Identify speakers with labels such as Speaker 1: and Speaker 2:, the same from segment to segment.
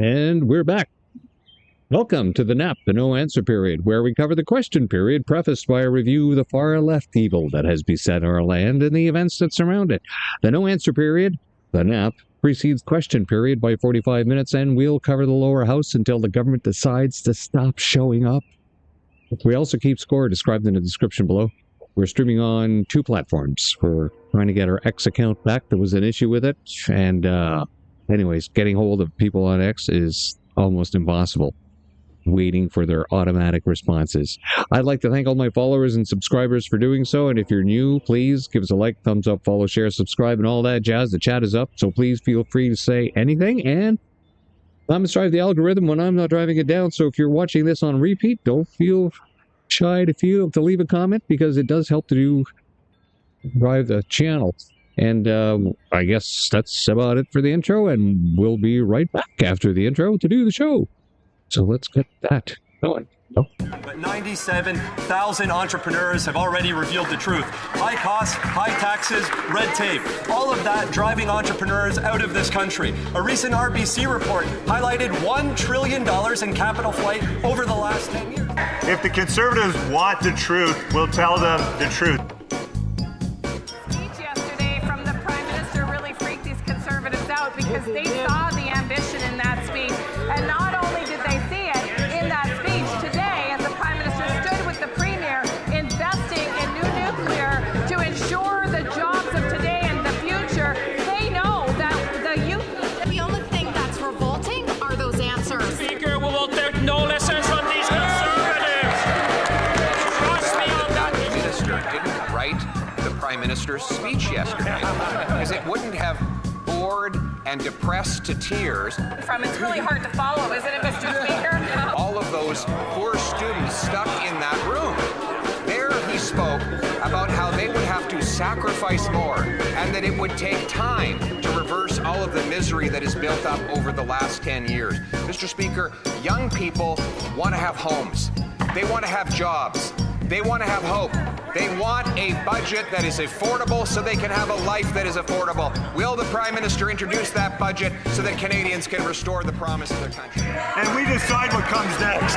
Speaker 1: And we're back. Welcome to the NAP, the No Answer Period, where we cover the question period prefaced by a review of the far-left evil that has beset our land and the events that surround it. The No Answer Period, the NAP, precedes question period by 45 minutes, and we'll cover the lower house until the government decides to stop showing up. We also keep score, described in the description below. We're streaming on 2 platforms. We're trying to get our X account back. There was an issue with it, and anyways, getting hold of people on X is almost impossible. Waiting for their automatic responses. I'd like to thank all my followers and subscribers for doing so, and if you're new, please give us a like, thumbs up, follow, share, subscribe, and all that jazz. The chat is up, so please feel free to say anything, and I'm to drive the algorithm when I'm not driving it down, so if you're watching this on repeat, don't feel shy to leave a comment, because it does help to drive the channel. And I guess that's about it for the intro, and we'll be right back after the intro to do the show. So let's get that going. Oh.
Speaker 2: But 97,000 entrepreneurs have already revealed the truth. High costs, high taxes, red tape. All of that driving entrepreneurs out of this country. A recent RBC report highlighted $1 trillion in capital flight over the last 10 years.
Speaker 3: If the Conservatives want the truth, we'll tell them the truth.
Speaker 4: Speech yesterday from the Prime Minister really freaked these Conservatives out because they saw the ambition in that speech. And not only did they see it in that speech today, as the Prime Minister stood with the Premier investing in new nuclear to ensure the jobs of today and the future, they know that the youth...
Speaker 5: The only thing that's revolting are those answers.
Speaker 6: Speaker, we will take no lessons from these Conservatives. Trust me on that.
Speaker 7: The Minister didn't write the Prime Minister's speech yesterday, because it wouldn't have bored and depressed to tears.
Speaker 4: It's really hard to follow, isn't it, Mr. Speaker?
Speaker 7: All of those poor students stuck in that room. There he spoke about how they would have to sacrifice more and that it would take time to reverse all of the misery that has built up over the last 10 years. Mr. Speaker, young people want to have homes. They want to have jobs. They want to have hope. They want a budget that is affordable so they can have a life that is affordable. Will the Prime Minister introduce that budget so that Canadians can restore the promise of their country?
Speaker 3: And we decide what comes next.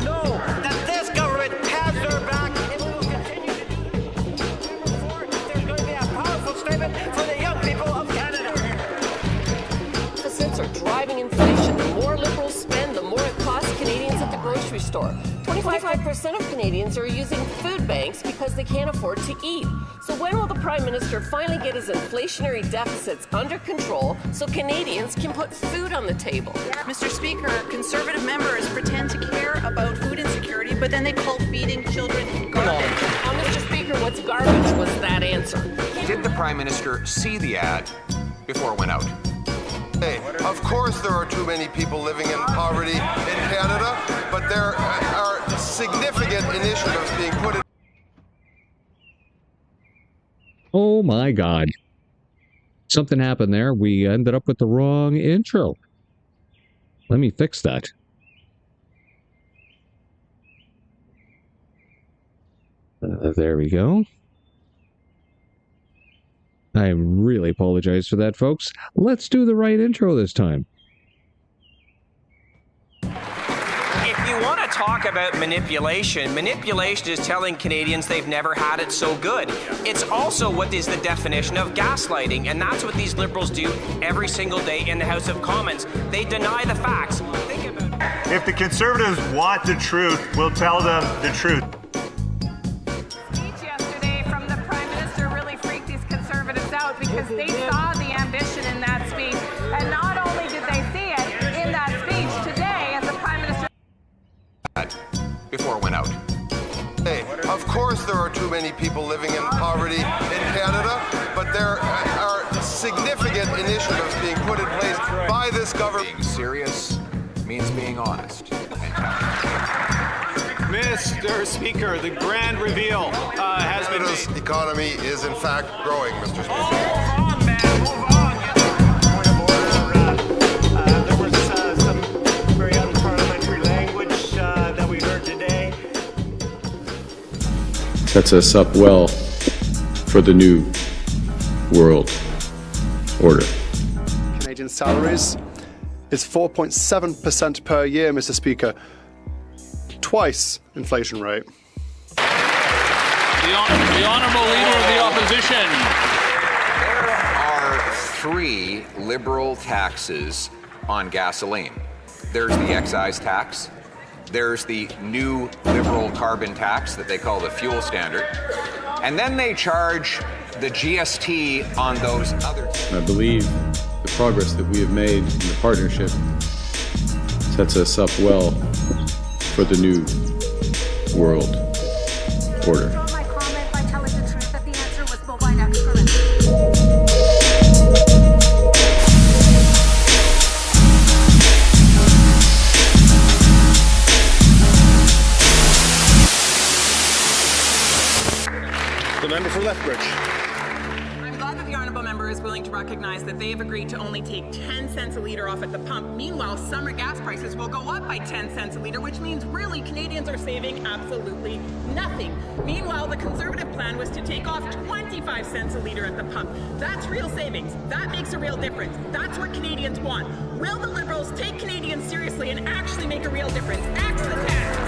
Speaker 6: Know that this government has their back and will continue to do it. Therefore, there's going to be a powerful statement for the young people of Canada.
Speaker 8: Deficits are driving inflation. The more Liberals spend, the more it costs Canadians at the grocery store. 25% of Canadians are using food banks because they can't afford to eat. So when will the Prime Minister finally get his inflationary deficits under control so Canadians can put food on the table?
Speaker 5: Mr. Speaker, Conservative members pretend to care about food insecurity, but then they call feeding children garbage.
Speaker 8: Mr. Speaker, what's garbage was that answer?
Speaker 7: Did the Prime Minister see the ad before it went out?
Speaker 9: Hey, of course there are too many people living in poverty in Canada, but there are significant initiatives being put in.
Speaker 1: Oh my God. Something happened there. We ended up with the wrong intro. Let me fix that. There we go. I really apologize for that, folks. Let's do the right intro this time.
Speaker 6: If you want to talk about manipulation, manipulation is telling Canadians they've never had it so good. It's also what is the definition of gaslighting, and that's what these Liberals do every single day in the House of Commons. They deny the facts. Think about it.
Speaker 3: If the Conservatives want the truth, we'll tell them the truth.
Speaker 4: Speech yesterday from the Prime Minister really freaked these Conservatives out because they saw the ambition in that speech. And not only did they see it in that speech today, as the Prime Minister...
Speaker 7: Before it went out.
Speaker 9: Hey, of course there are too many people living in poverty in Canada, but there are significant initiatives being put in place by this government.
Speaker 7: Being serious means being honest.
Speaker 2: Mr. Speaker, the grand reveal has been
Speaker 9: Canada's
Speaker 2: made.
Speaker 9: economy is in fact growing, Mr. Speaker.
Speaker 6: Move on, man. Move on.
Speaker 10: Point of order. There was some very unparliamentary language that we heard today.
Speaker 11: Sets us up well for the new world order.
Speaker 12: Canadian salaries is 4.7% per year, Mr. Speaker. Twice inflation rate.
Speaker 13: The Honourable Leader of the Opposition.
Speaker 7: There are 3 Liberal taxes on gasoline. There's the excise tax. There's the new Liberal carbon tax that they call the fuel standard. And then they charge the GST on those other.
Speaker 11: I believe the progress that we have made in the partnership sets us up well for the new world order.
Speaker 14: My comment by telling the truth that the answer was bovine excrement.
Speaker 15: The member for Lethbridge.
Speaker 5: I'm glad that the honourable member is willing to recognise that they have agreed to only take 10 cents a litre off at the pump. Meanwhile, summer gas prices will go up by 10 cents a litre, which means really Canadians are saving absolutely nothing. Meanwhile, the Conservative plan was to take off 25 cents a litre at the pump. That's real savings. That makes a real difference. That's what Canadians want. Will the Liberals take Canadians seriously and actually make a real difference? Axe the tax!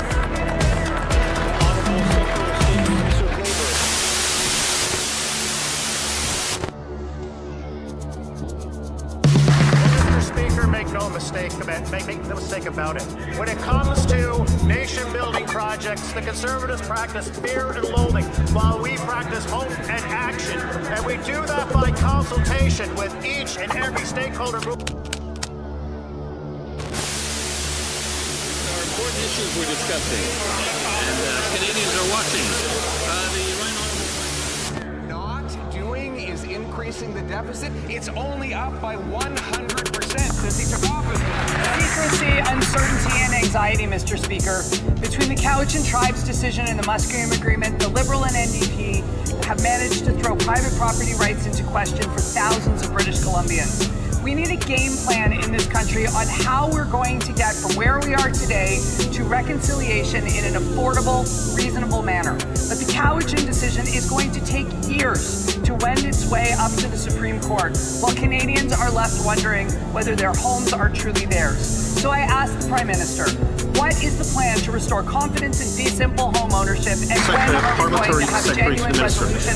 Speaker 10: Make no mistake about it. When it comes to nation-building projects, the Conservatives practice fear and loathing, while we practice hope and action. And we do that by consultation with each and every stakeholder group.
Speaker 13: There are important issues we're discussing, and Canadians are watching.
Speaker 7: Not doing is increasing the deficit. It's only up by 100% since he took office.
Speaker 16: Secrecy, uncertainty, and anxiety, Mr. Speaker. Between the Cowichan Tribes decision and the Musqueam Agreement, the Liberal and NDP have managed to throw private property rights into question for thousands of British Columbians. We need a game plan in this country on how we're going to get from where we are today to reconciliation in an affordable, reasonable manner. But the Cowichan decision is going to take years to wend its way up to the Supreme Court, while Canadians are left wondering whether their homes are truly theirs. So I ask the Prime Minister, what is the plan to restore confidence in fee simple home ownership, and when are we going to have genuine resolution?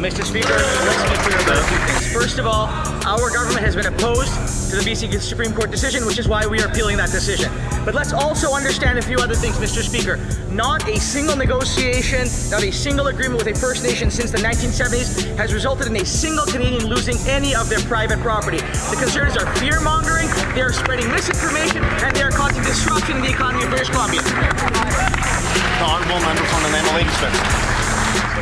Speaker 17: Mr. Speaker, let's be clear about a few things. First of all, our government has been opposed to the BC Supreme Court decision, which is why we are appealing that decision. But let's also understand a few other things, Mr. Speaker. Not a single negotiation, not a single agreement with a First Nation since the 1970s has resulted in a single Canadian losing any of their private property. The Conservatives are fear-mongering, they are spreading misinformation, and they are causing disruption in the economy of British Columbia.
Speaker 15: The honourable member from the Mammal Ladies Fest.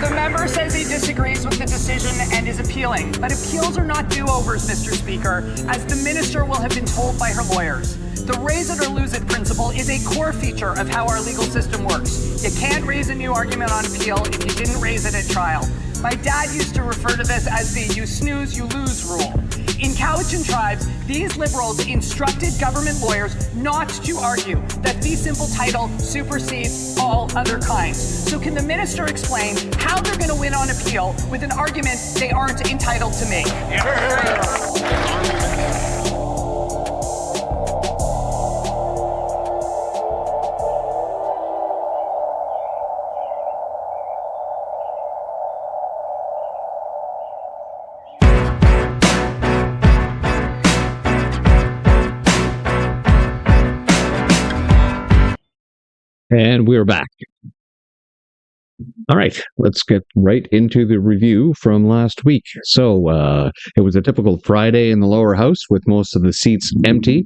Speaker 16: The member says he disagrees with the decision and is appealing. But appeals are not do-overs, Mr. Speaker, as the minister will have been told by her lawyers. The raise it or lose it principle is a core feature of how our legal system works. You can't raise a new argument on appeal if you didn't raise it at trial. My dad used to refer to this as the you snooze, you lose rule. In Cowichan Tribes, these Liberals instructed government lawyers not to argue that fee simple title supersedes all other kinds. So can the minister explain how they're going to win on appeal with an argument they aren't entitled to make?
Speaker 1: And we're back. All right, let's get right into the review from last week. So it was a typical Friday in the lower house with most of the seats empty.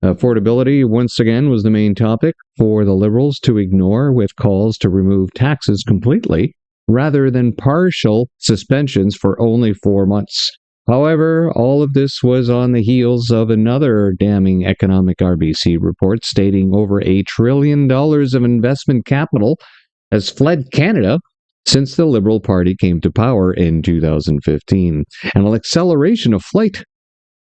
Speaker 1: Affordability, once again, was the main topic for the Liberals to ignore, with calls to remove taxes completely rather than partial suspensions for only 4 months. However, all of this was on the heels of another damning economic RBC report stating over $1 trillion of investment capital has fled Canada since the Liberal Party came to power in 2015, and an acceleration of flight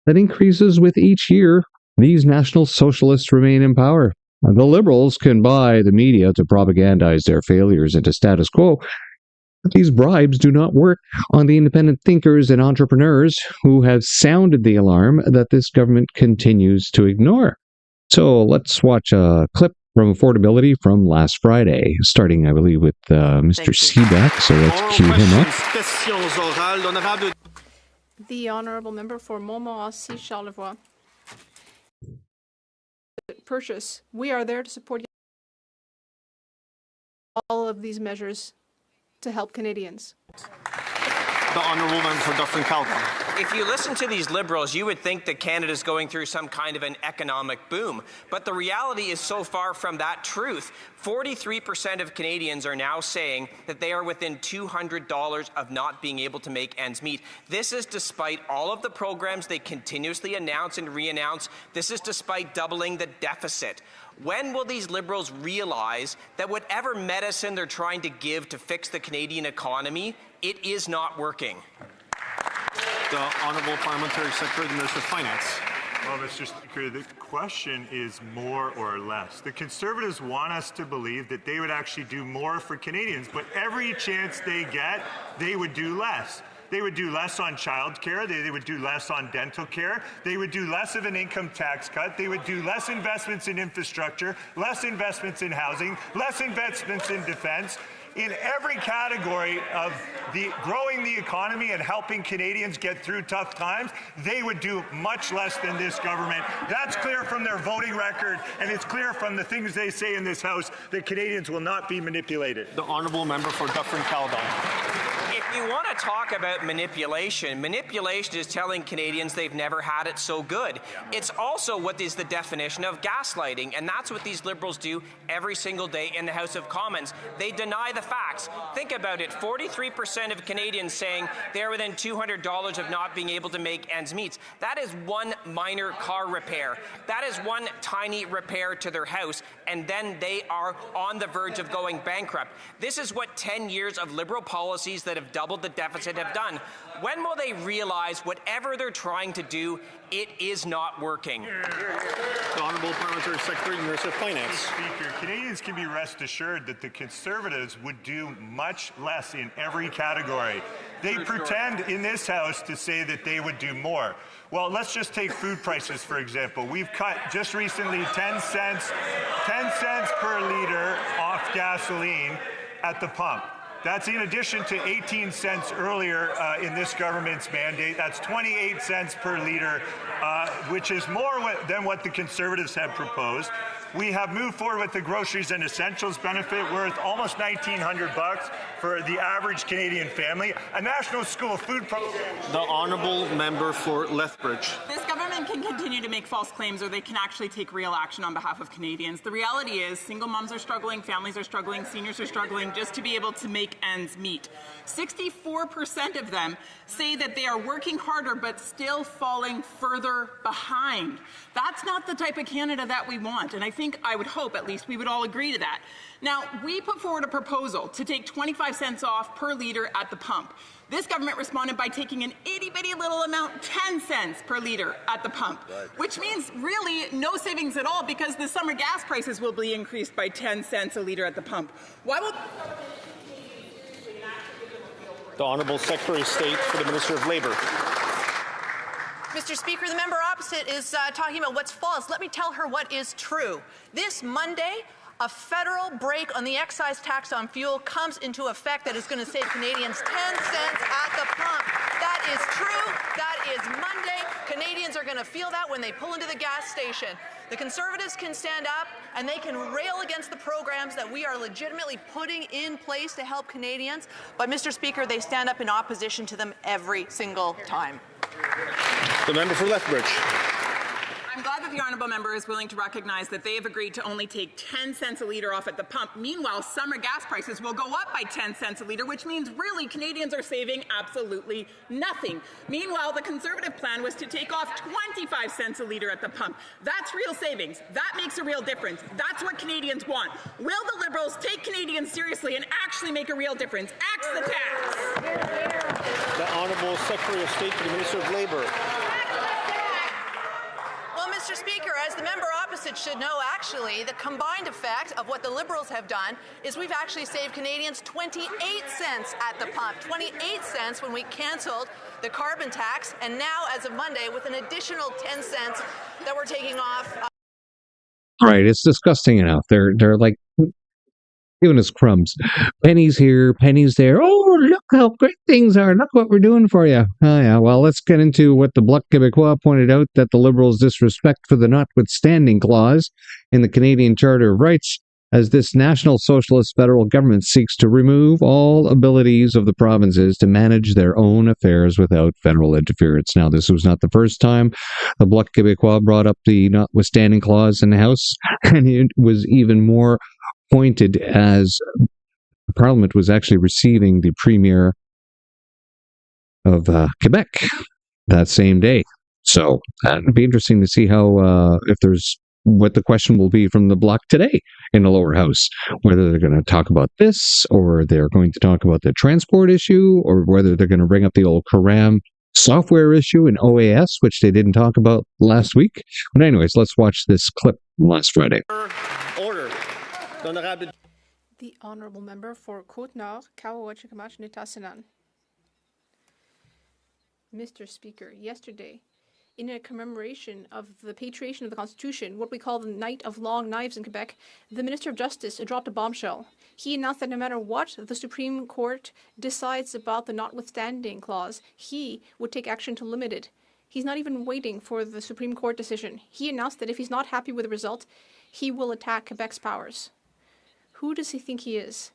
Speaker 1: that increases with each year these National Socialists remain in power. The Liberals can buy the media to propagandize their failures into status quo, These bribes do not work on the independent thinkers and entrepreneurs who have sounded the alarm that this government continues to ignore. So let's watch a clip from Affordability from last Friday, starting, I believe, with Mr. Seebeck. So let's cue him up.
Speaker 18: The Honourable Member for Montmorency Charlevoix. Purchase. We are there to support all of these measures to help Canadians.
Speaker 15: The Honourable Member for Dufferin-Caledon.
Speaker 6: If you listen to these Liberals, you would think that Canada's going through some kind of an economic boom. But the reality is so far from that truth. 43% of Canadians are now saying that they are within $200 of not being able to make ends meet. This is despite all of the programs they continuously announce and re-announce. This is despite doubling the deficit. When will these Liberals realize that whatever medicine they're trying to give to fix the Canadian economy, it is not working?
Speaker 15: The Honourable Parliamentary Secretary of the Minister of Finance.
Speaker 3: Well, Mr. Speaker, the question is more or less. The Conservatives want us to believe that they would actually do more for Canadians, but every chance they get, they would do less. They would do less on childcare. They would do less on dental care. They would do less of an income tax cut. They would do less investments in infrastructure, less investments in housing, less investments in defence. In every category of growing the economy and helping Canadians get through tough times, they would do much less than this government. That's clear from their voting record, and it's clear from the things they say in this House that Canadians will not be manipulated.
Speaker 15: The Honourable Member for Dufferin-Caledon.
Speaker 6: If you want to talk about manipulation, manipulation is telling Canadians they've never had it so good. It's also what is the definition of gaslighting, and that's what these Liberals do every single day in the House of Commons. They deny the facts. Think about it. 43% of Canadians saying they're within $200 of not being able to make ends meet. That is one minor car repair. That is one tiny repair to their house, and then they are on the verge of going bankrupt. This is what 10 years of Liberal policies that have doubled the deficit have done. When will they realize whatever they're trying to do, it is not working?
Speaker 15: The Honourable Parliamentary Secretary of the Minister of Finance.
Speaker 3: Speaker, Canadians can be rest assured that the Conservatives would do much less in every category. They pretend in this House to say that they would do more. Well, let's just take food prices, for example. We've cut just recently 10 cents per litre off gasoline at the pump. That's in addition to 18 cents earlier in this government's mandate. That's 28 cents per litre, which is more than what the Conservatives have proposed. We have moved forward with the groceries and essentials benefit worth almost $1,900 for the average Canadian family. A national school food program.
Speaker 15: The Honourable Member for Lethbridge.
Speaker 5: This government can continue to make false claims, or they can actually take real action on behalf of Canadians. The reality is single moms are struggling, families are struggling, seniors are struggling just to be able to make ends meet. 64% of them say that they are working harder but still falling further behind. That's not the type of Canada that we want, and I would hope at least we would all agree to that. Now, we put forward a proposal to take 25 cents off per litre at the pump. This government responded by taking an itty-bitty little amount, 10 cents per litre at the pump, which means really no savings at all because the summer gas prices will be increased by 10 cents a litre at the pump. Why will...
Speaker 15: The Honourable Secretary of State for the Minister of Labour.
Speaker 19: Mr. Speaker, the member opposite is talking about what's false. Let me tell her what is true. This Monday, a federal break on the excise tax on fuel comes into effect that is going to save Canadians 10 cents at the pump. That is true. That is Monday. Canadians are going to feel that when they pull into the gas station. The Conservatives can stand up and they can rail against the programs that we are legitimately putting in place to help Canadians. But, Mr. Speaker, they stand up in opposition to them every single time.
Speaker 15: The member for Lethbridge.
Speaker 5: I'm glad that the honourable member is willing to recognize that they have agreed to only take 10 cents a litre off at the pump. Meanwhile, summer gas prices will go up by 10 cents a litre, which means really Canadians are saving absolutely nothing. Meanwhile, the Conservative plan was to take off 25 cents a litre at the pump. That's real savings. That makes a real difference. That's what Canadians want. Will the Liberals take Canadians seriously and actually make a real difference? Axe the tax.
Speaker 15: The Honourable Secretary of State for the Minister of Labour.
Speaker 19: Well, Mr. Speaker, as the member opposite opposite should know, actually, the combined effect of what the Liberals have done is we've actually saved Canadians 28 cents at the pump, 28 cents when we cancelled the carbon tax, and now, as of Monday, with an additional 10 cents that we're taking off.
Speaker 1: Right, it's disgusting enough. They're like giving us crumbs. Pennies here, pennies there. Oh, look how great things are. Look what we're doing for you. Oh, yeah. Well, let's get into what the Bloc Québécois pointed out, that the Liberals' disrespect for the notwithstanding clause in the Canadian Charter of Rights, as this National Socialist federal government seeks to remove all abilities of the provinces to manage their own affairs without federal interference. Now, this was not the first time the Bloc Québécois brought up the notwithstanding clause in the House, and it was even more pointed as Parliament was actually receiving the Premier of Quebec that same day. So it'd be interesting to see how, if there's, what the question will be from the Bloc today in the lower house, whether they're going to talk about this, or they're going to talk about the transport issue, or whether they're going to bring up the old Karam software issue in OAS, which they didn't talk about last week. But anyways, let's watch this clip from last Friday.
Speaker 18: The Honourable Member for Côte-Nord, Kawa-Wachikamach-Nitassinan. Mr. Speaker, yesterday, in a commemoration of the patriation of the Constitution, what we call the Night of Long Knives in Quebec, the Minister of Justice dropped a bombshell. He announced that no matter what the Supreme Court decides about the notwithstanding clause, he would take action to limit it. He's not even waiting for the Supreme Court decision. He announced that if he's not happy with the result, he will attack Quebec's powers. Who does he think he is?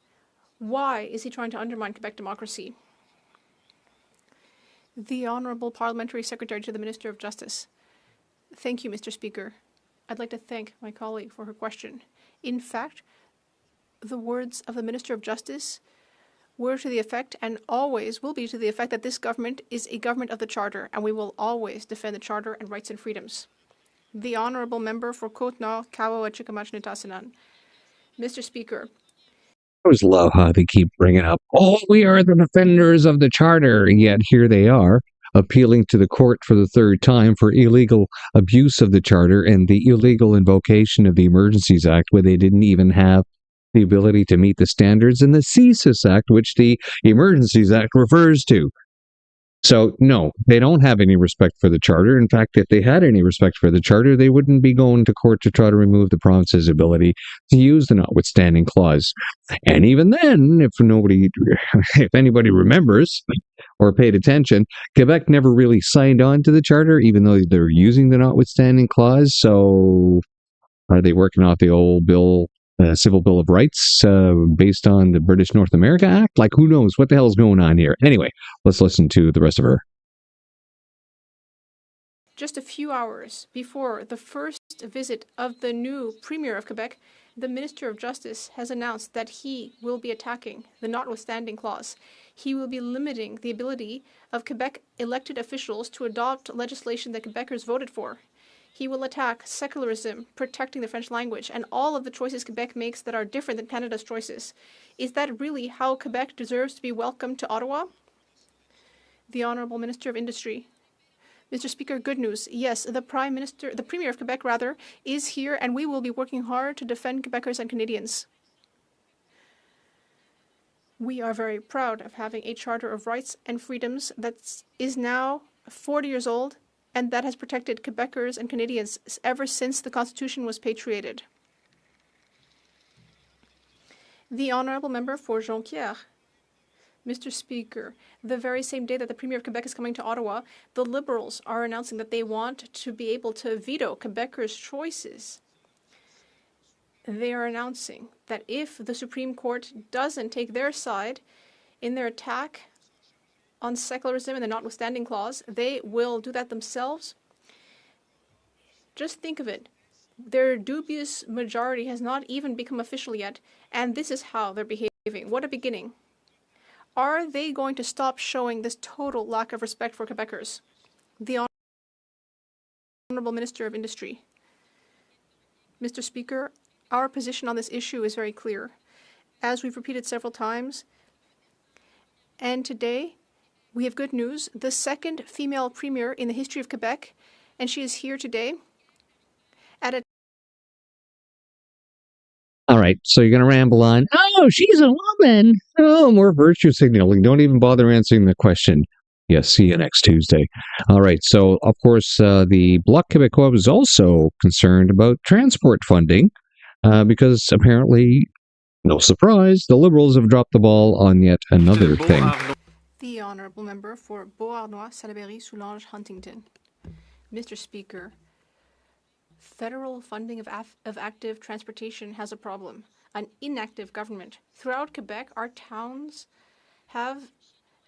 Speaker 18: Why is he trying to undermine Quebec democracy? The Honourable Parliamentary Secretary to the Minister of Justice. Thank you, Mr. Speaker. I'd like to thank my colleague for her question. In fact, the words of the Minister of Justice were to the effect, and always will be to the effect, that this government is a government of the Charter, and we will always defend the Charter and rights and freedoms. The Honourable Member for Côte-Nord, Kawa-Wachikamach-Nitassinan. Mr. Speaker,
Speaker 1: I always love how they keep bringing up, oh, we are the defenders of the Charter, and yet here they are, appealing to the court for the third time for illegal abuse of the Charter and the illegal invocation of the Emergencies Act, where they didn't even have the ability to meet the standards in the CSIS Act, which the Emergencies Act refers to. So, no, they don't have any respect for the Charter. In fact, if they had any respect for the Charter, they wouldn't be going to court to try to remove the province's ability to use the notwithstanding clause. And even then, if anybody remembers or paid attention, Quebec never really signed on to the Charter, even though they're using the notwithstanding clause. So, are they working off the old bill? Civil Bill of Rights based on the British North America Act? Like, who knows what the hell is going on here? Anyway, let's listen to the rest of her.
Speaker 18: just a few hours before the first visit of the new Premier of Quebec, the Minister of Justice has announced that he will be attacking the notwithstanding clause. He will be limiting the ability of Quebec elected officials to adopt legislation that Quebecers voted for. He will attack secularism, protecting the French language, and all of the choices Quebec makes that are different than Canada's choices. Is that really how Quebec deserves to be welcomed to Ottawa? The Honourable Minister of Industry. Mr. Speaker, good news. Yes, the Premier of Quebec, is here, and we will be working hard to defend Quebecers and Canadians. We are very proud of having a Charter of Rights and Freedoms that is now 40 years old and that has protected Quebecers and Canadians ever since the Constitution was patriated. The Honourable Member for Jonquière. Mr. Speaker, the very same day that the Premier of Quebec is coming to Ottawa, the Liberals are announcing that they want to be able to veto Quebecers' choices. They are announcing that if the Supreme Court doesn't take their side in their attack on secularism and the notwithstanding clause, they will do that themselves. Just think of it. Their dubious majority has not even become official yet, and this is how they're behaving. What a beginning. Are they going to stop showing this total lack of respect for Quebecers? The Honourable Minister of Industry. Mr. Speaker, our position on this issue is very clear. As we've repeated several times, and today we have good news. The second female Premier in the history of Quebec, and she is here today at a
Speaker 1: All right, so you're going to ramble on. Oh, she's a woman. Oh, more virtue signaling. Don't even bother answering the question. Yes, see you next Tuesday. All right, so of course, the Bloc Québécois was also concerned about transport funding because apparently, no surprise, the Liberals have dropped the ball on yet another thing.
Speaker 18: The Honourable Member for Beauharnois, Salaberry, Soulanges, Huntington. Mr. Speaker, federal funding of active transportation has a problem. An inactive government. Throughout Quebec, our towns have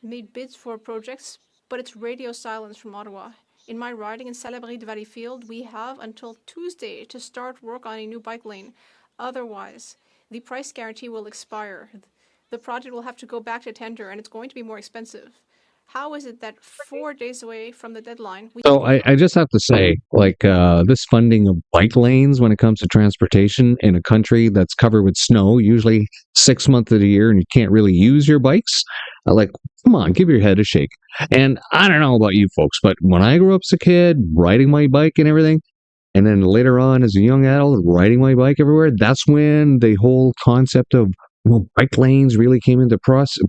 Speaker 18: made bids for projects, but it's radio silence from Ottawa. In my riding in Salaberry de Valleyfield, we have until Tuesday to start work on a new bike lane. Otherwise, the price guarantee will expire. The project will have to go back to tender, and it's going to be more expensive. How is it that 4 days away from the deadline...
Speaker 1: So I just have to say, like, this funding of bike lanes when it comes to transportation in a country that's covered with snow, usually 6 months of the year, and you can't really use your bikes, like, come on, give your head a shake. And I don't know about you folks, but when I grew up as a kid, riding my bike and everything, and then later on as a young adult, riding my bike everywhere, that's when the whole concept of bike lanes really came into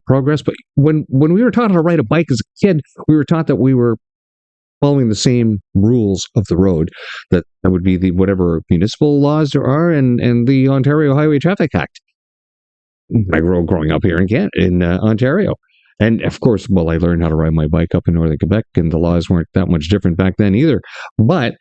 Speaker 1: progress. But when we were taught how to ride a bike as a kid, we were taught that we were following the same rules of the road. That would be the whatever municipal laws there are and the Ontario Highway Traffic Act. I grew up growing up here in Ontario. And of course, well, I learned how to ride my bike up in northern Quebec, and the laws weren't that much different back then either. But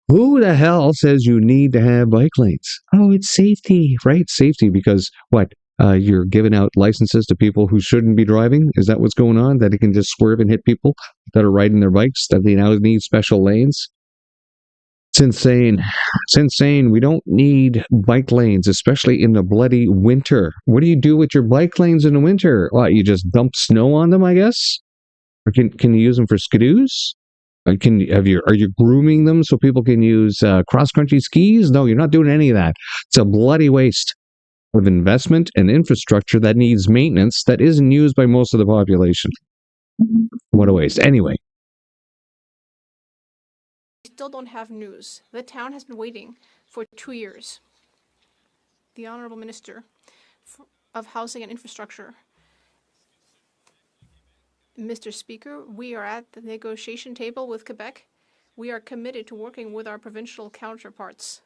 Speaker 1: who the hell says you need to have bike lanes? Oh, it's safety, right? Safety, because what? You're giving out licenses to people who shouldn't be driving? Is that what's going on? That they can just swerve and hit people that are riding their bikes, that they now need special lanes? It's insane. It's insane. We don't need bike lanes, especially in the bloody winter. What do you do with your bike lanes in the winter? What, you just dump snow on them, I guess? Or can you use them for skidoos? Are you grooming them so people can use cross-country skis? No, you're not doing any of that. It's a bloody waste of investment and infrastructure that needs maintenance that isn't used by most of the population. What a waste. Anyway.
Speaker 18: We still don't have news. The town has been waiting for 2 years. The Honourable Minister of Housing and Infrastructure. Mr. Speaker, we are at the negotiation table with Quebec. We are committed to working with our provincial counterparts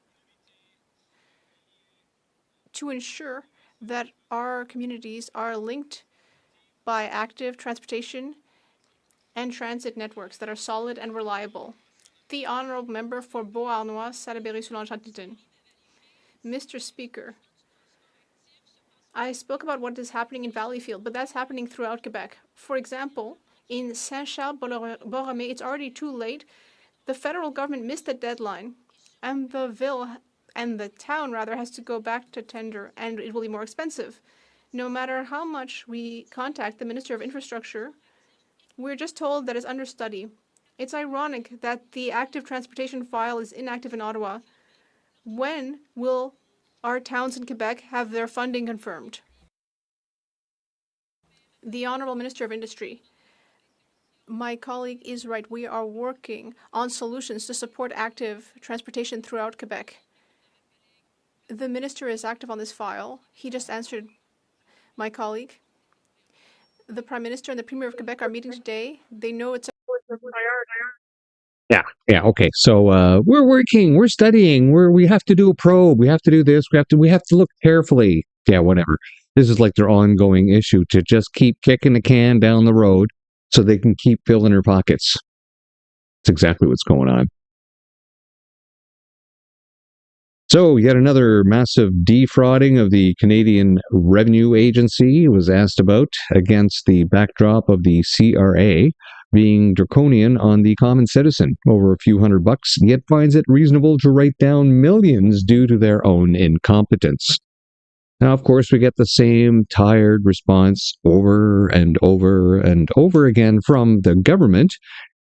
Speaker 18: to ensure that our communities are linked by active transportation and transit networks that are solid and reliable. The Honourable Member for Beauharnois, Salaberry, Soulanges, Huntington. Mr. Speaker, I spoke about what is happening in Valleyfield, but that's happening throughout Quebec. For example, in Saint-Charles-Borromée, it's already too late. The federal government missed the deadline, and the town has to go back to tender, and it will be more expensive. No matter how much we contact the Minister of Infrastructure, we're just told that it's under study. It's ironic that the active transportation file is inactive in Ottawa. When will our towns in Quebec have their funding confirmed? The Honourable Minister of Industry. My colleague is right. We are working on solutions to support active transportation throughout Quebec. The minister is active on this file. He just answered my colleague. The Prime Minister and the Premier of Quebec are meeting today. They know it's a
Speaker 1: Yeah, okay. So we're working, we're studying, we have to do a probe, we have to do this, we have to look carefully. Yeah, whatever. This is like their ongoing issue to just keep kicking the can down the road so they can keep filling their pockets. That's exactly what's going on. So, yet another massive defrauding of the Canadian Revenue Agency was asked about against the backdrop of the CRA being draconian on the common citizen, over a few $100, yet finds it reasonable to write down millions due to their own incompetence. Now, of course, we get the same tired response over and over and over again from the government.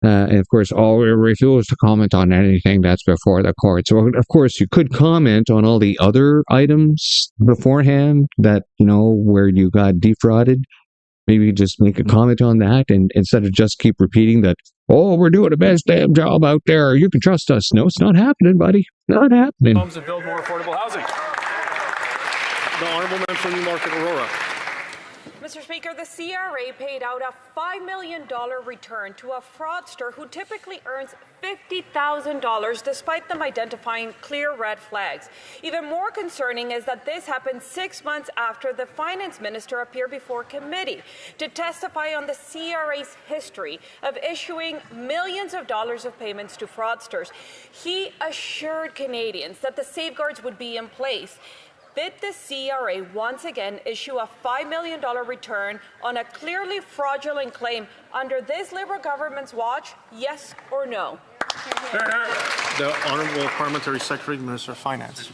Speaker 1: And of course, we refuse to comment on anything that's before the court. So, of course, you could comment on all the other items beforehand that, where you got defrauded. Maybe just make a comment on that, and instead of just keep repeating that, we're doing the best damn job out there. You can trust us. No, it's not happening, buddy. Not happening.
Speaker 20: Homes and build more affordable housing.
Speaker 15: The honourable member for Newmarket Aurora.
Speaker 20: Mr. Speaker, the CRA paid out a $5 million return to a fraudster who typically earns $50,000 despite them identifying clear red flags. Even more concerning is that this happened 6 months after the finance minister appeared before committee to testify on the CRA's history of issuing millions of dollars of payments to fraudsters. He assured Canadians that the safeguards would be in place. Did the CRA once again issue a $5 million return on a clearly fraudulent claim under this Liberal government's watch? Yes or no?
Speaker 15: The Honourable Parliamentary Secretary, Minister of Finance.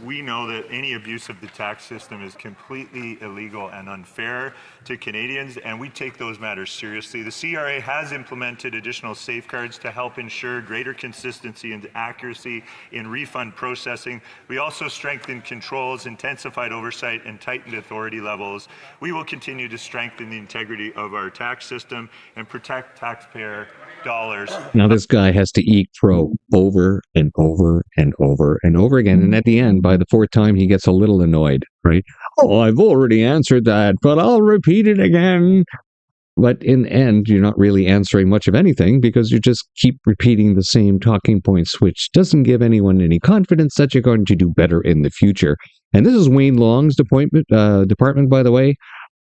Speaker 3: We know that any abuse of the tax system is completely illegal and unfair to Canadians, and we take those matters seriously. The CRA has implemented additional safeguards to help ensure greater consistency and accuracy in refund processing. We also strengthened controls, intensified oversight, and tightened authority levels. We will continue to strengthen the integrity of our tax system and protect taxpayer dollars.
Speaker 1: Now this guy has to eat crow over and over and over and over again. And at the end, by the fourth time, he gets a little annoyed, right? Oh, I've already answered that, but I'll repeat it again. But in the end, you're not really answering much of anything because you just keep repeating the same talking points, which doesn't give anyone any confidence that you're going to do better in the future. And this is Wayne Long's department, by the way,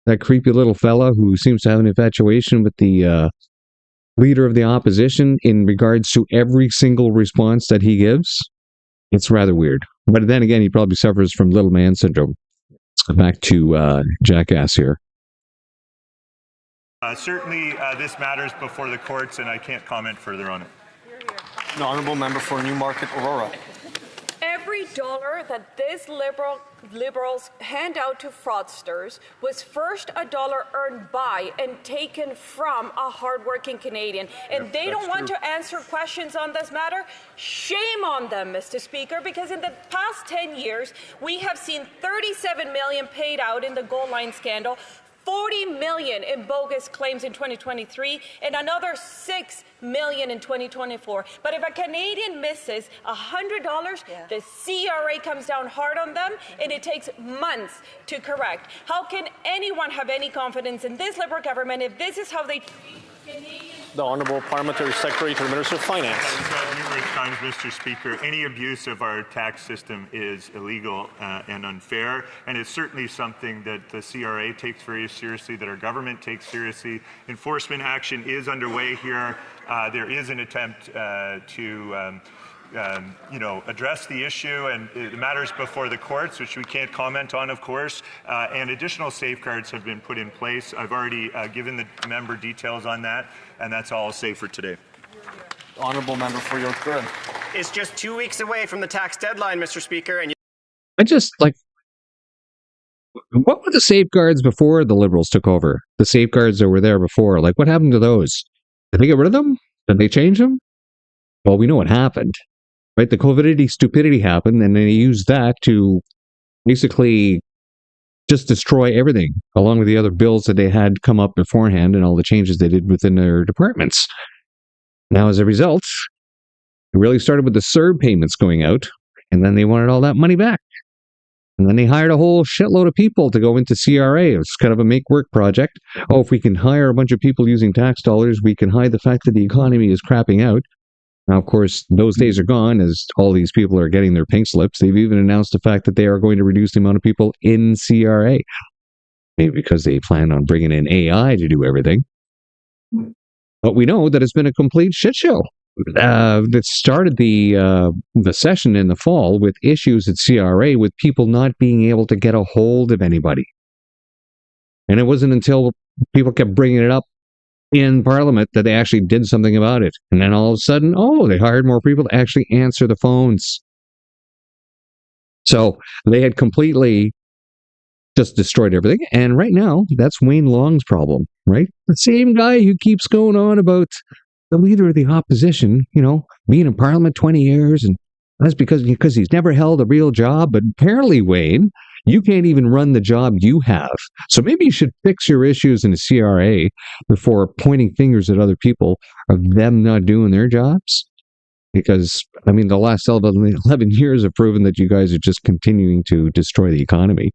Speaker 1: that creepy little fella who seems to have an infatuation with the leader of the opposition in regards to every single response that he gives. It's rather weird. But then again, he probably suffers from little man syndrome. Let's go back to Jackass here.
Speaker 3: Certainly, this matters before the courts, and I can't comment further on it.
Speaker 15: The Honourable Member for Newmarket Aurora.
Speaker 20: Every dollar that this Liberals hand out to fraudsters was first a dollar earned by and taken from a hardworking Canadian. And they don't want to answer questions on this matter. Shame on them, Mr. Speaker, because in the past 10 years, we have seen $37 million paid out in the Gold Line scandal, $40 million in bogus claims in 2023, and another $6 million in 2024. But if a Canadian misses $100, the CRA comes down hard on them, and it takes months to correct. How can anyone have any confidence in this Liberal government if this is how they treat Canadians?
Speaker 15: The Honourable Parliamentary Secretary to the Minister of Finance.
Speaker 3: I've said numerous times, Mr. Speaker, any abuse of our tax system is illegal and unfair, and it's certainly something that the CRA takes very seriously, that our government takes seriously. Enforcement action is underway here. There is an attempt to address the issue, and the matters before the courts, which we can't comment on, of course, and additional safeguards have been put in place. I've already given the member details on that, and that's all I'll say for today.
Speaker 15: Honourable Member for York Good.
Speaker 21: It's just 2 weeks away from the tax deadline, Mr. Speaker, and
Speaker 1: I just, what were the safeguards before the Liberals took over? The safeguards that were there before, what happened to those? Did they get rid of them? Did they change them? Well, we know what happened. Right, the COVIDity stupidity happened, and they used that to basically just destroy everything, along with the other bills that they had come up beforehand and all the changes they did within their departments. Now, as a result, it really started with the CERB payments going out, and then they wanted all that money back. And then they hired a whole shitload of people to go into CRA. It was kind of a make-work project. Oh, if we can hire a bunch of people using tax dollars, we can hide the fact that the economy is crapping out. Now, of course, those days are gone as all these people are getting their pink slips. They've even announced the fact that they are going to reduce the amount of people in CRA. Maybe because they plan on bringing in AI to do everything. But we know that it's been a complete shit show. That started the session in the fall with issues at CRA with people not being able to get a hold of anybody. And it wasn't until people kept bringing it up in Parliament that they actually did something about it. And then all of a sudden, they hired more people to actually answer the phones. So they had completely just destroyed everything. And right now, that's Wayne Long's problem, right? The same guy who keeps going on about the leader of the opposition, being in Parliament 20 years, and that's because he's never held a real job. But apparently, Wayne, you can't even run the job you have. So maybe you should fix your issues in the CRA before pointing fingers at other people of them not doing their jobs. Because, I mean, the last 11 years have proven that you guys are just continuing to destroy the economy.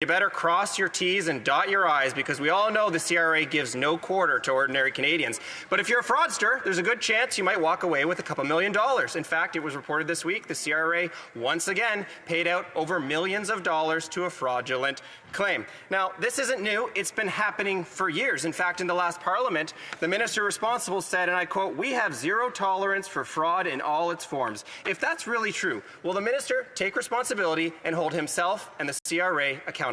Speaker 21: You better cross your T's and dot your I's, because we all know the CRA gives no quarter to ordinary Canadians. But if you're a fraudster, there's a good chance you might walk away with a couple $1 million. In fact, it was reported this week the CRA once again paid out over millions of dollars to a fraudulent claim. Now, this isn't new. It's been happening for years. In fact, in the last Parliament, the minister responsible said, and I quote, "We have zero tolerance for fraud in all its forms." If that's really true, will the minister take responsibility and hold himself and the CRA accountable?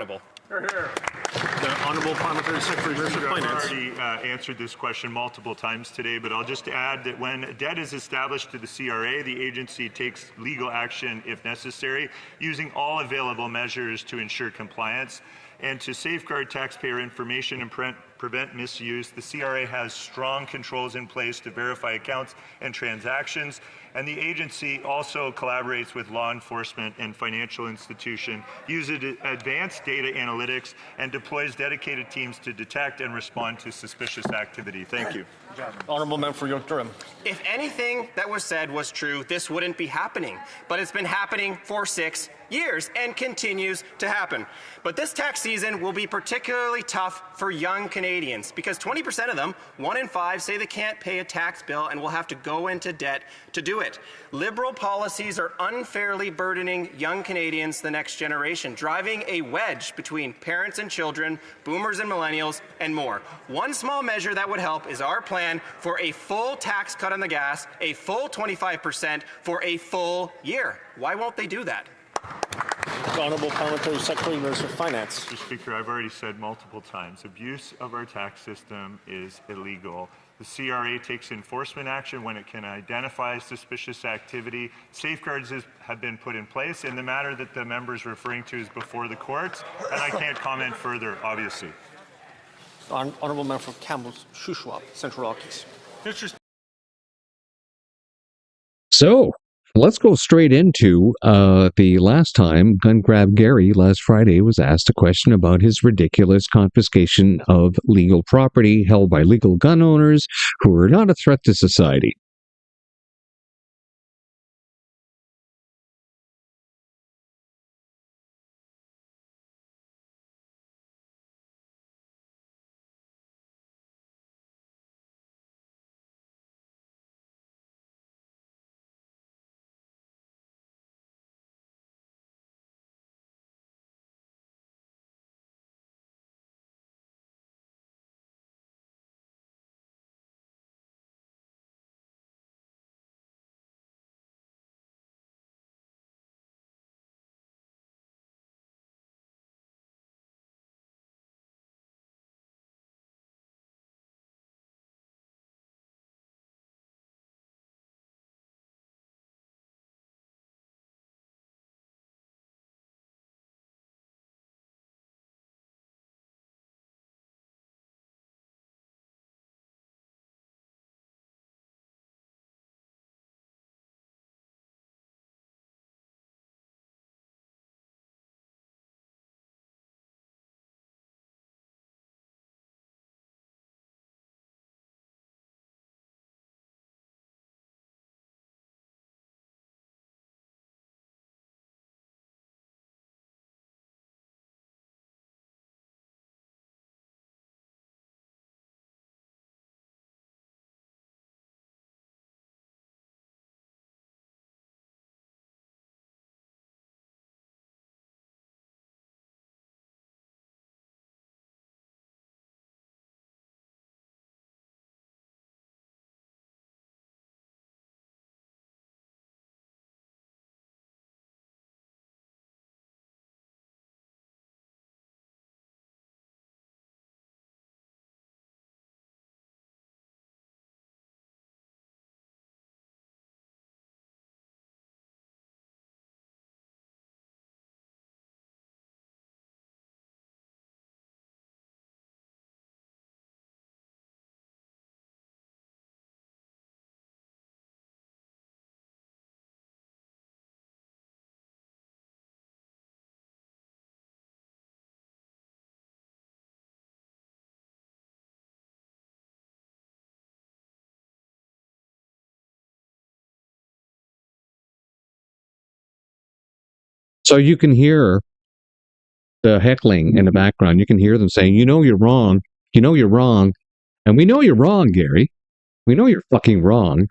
Speaker 15: The Honourable Parliamentary Secretary, Minister of Finance.
Speaker 3: I've already answered this question multiple times today, but I'll just add that when debt is established to the CRA, the agency takes legal action if necessary, using all available measures to ensure compliance. And to safeguard taxpayer information and prevent misuse, the CRA has strong controls in place to verify accounts and transactions. And the agency also collaborates with law enforcement and financial institutions, uses advanced data analytics, and deploys dedicated teams to detect and respond to suspicious activity. Thank you.
Speaker 15: Honourable Member for York Durham.
Speaker 21: If anything that was said was true, this wouldn't be happening. But it's been happening for 6 years and continues to happen. But this tax season will be particularly tough for young Canadians, because 20% of them, 1 in 5, say they can't pay a tax bill and will have to go into debt to do it. Liberal policies are unfairly burdening young Canadians, the next generation, driving a wedge between parents and children, boomers and millennials, and more. One small measure that would help is our plan for a full tax cut on the gas, a full 25% for a full year. Why won't they do that?
Speaker 15: The Honourable Parliamentary Secretary, Minister of Finance.
Speaker 3: Mr. Speaker, I've already said multiple times, abuse of our tax system is illegal. The CRA takes enforcement action when it can identify suspicious activity. Safeguards have been put in place, and the matter that the member is referring to is before the courts, and I can't comment further, obviously.
Speaker 15: Honourable Member for Campbell's Shuswap, Central Rockies.
Speaker 1: So, let's go straight into the last time Gun Grab Gary last Friday was asked a question about his ridiculous confiscation of legal property held by legal gun owners who are not a threat to society. So you can hear the heckling in the background. You can hear them saying, you know you're wrong. You know you're wrong. And we know you're wrong, Gary. We know you're fucking wrong.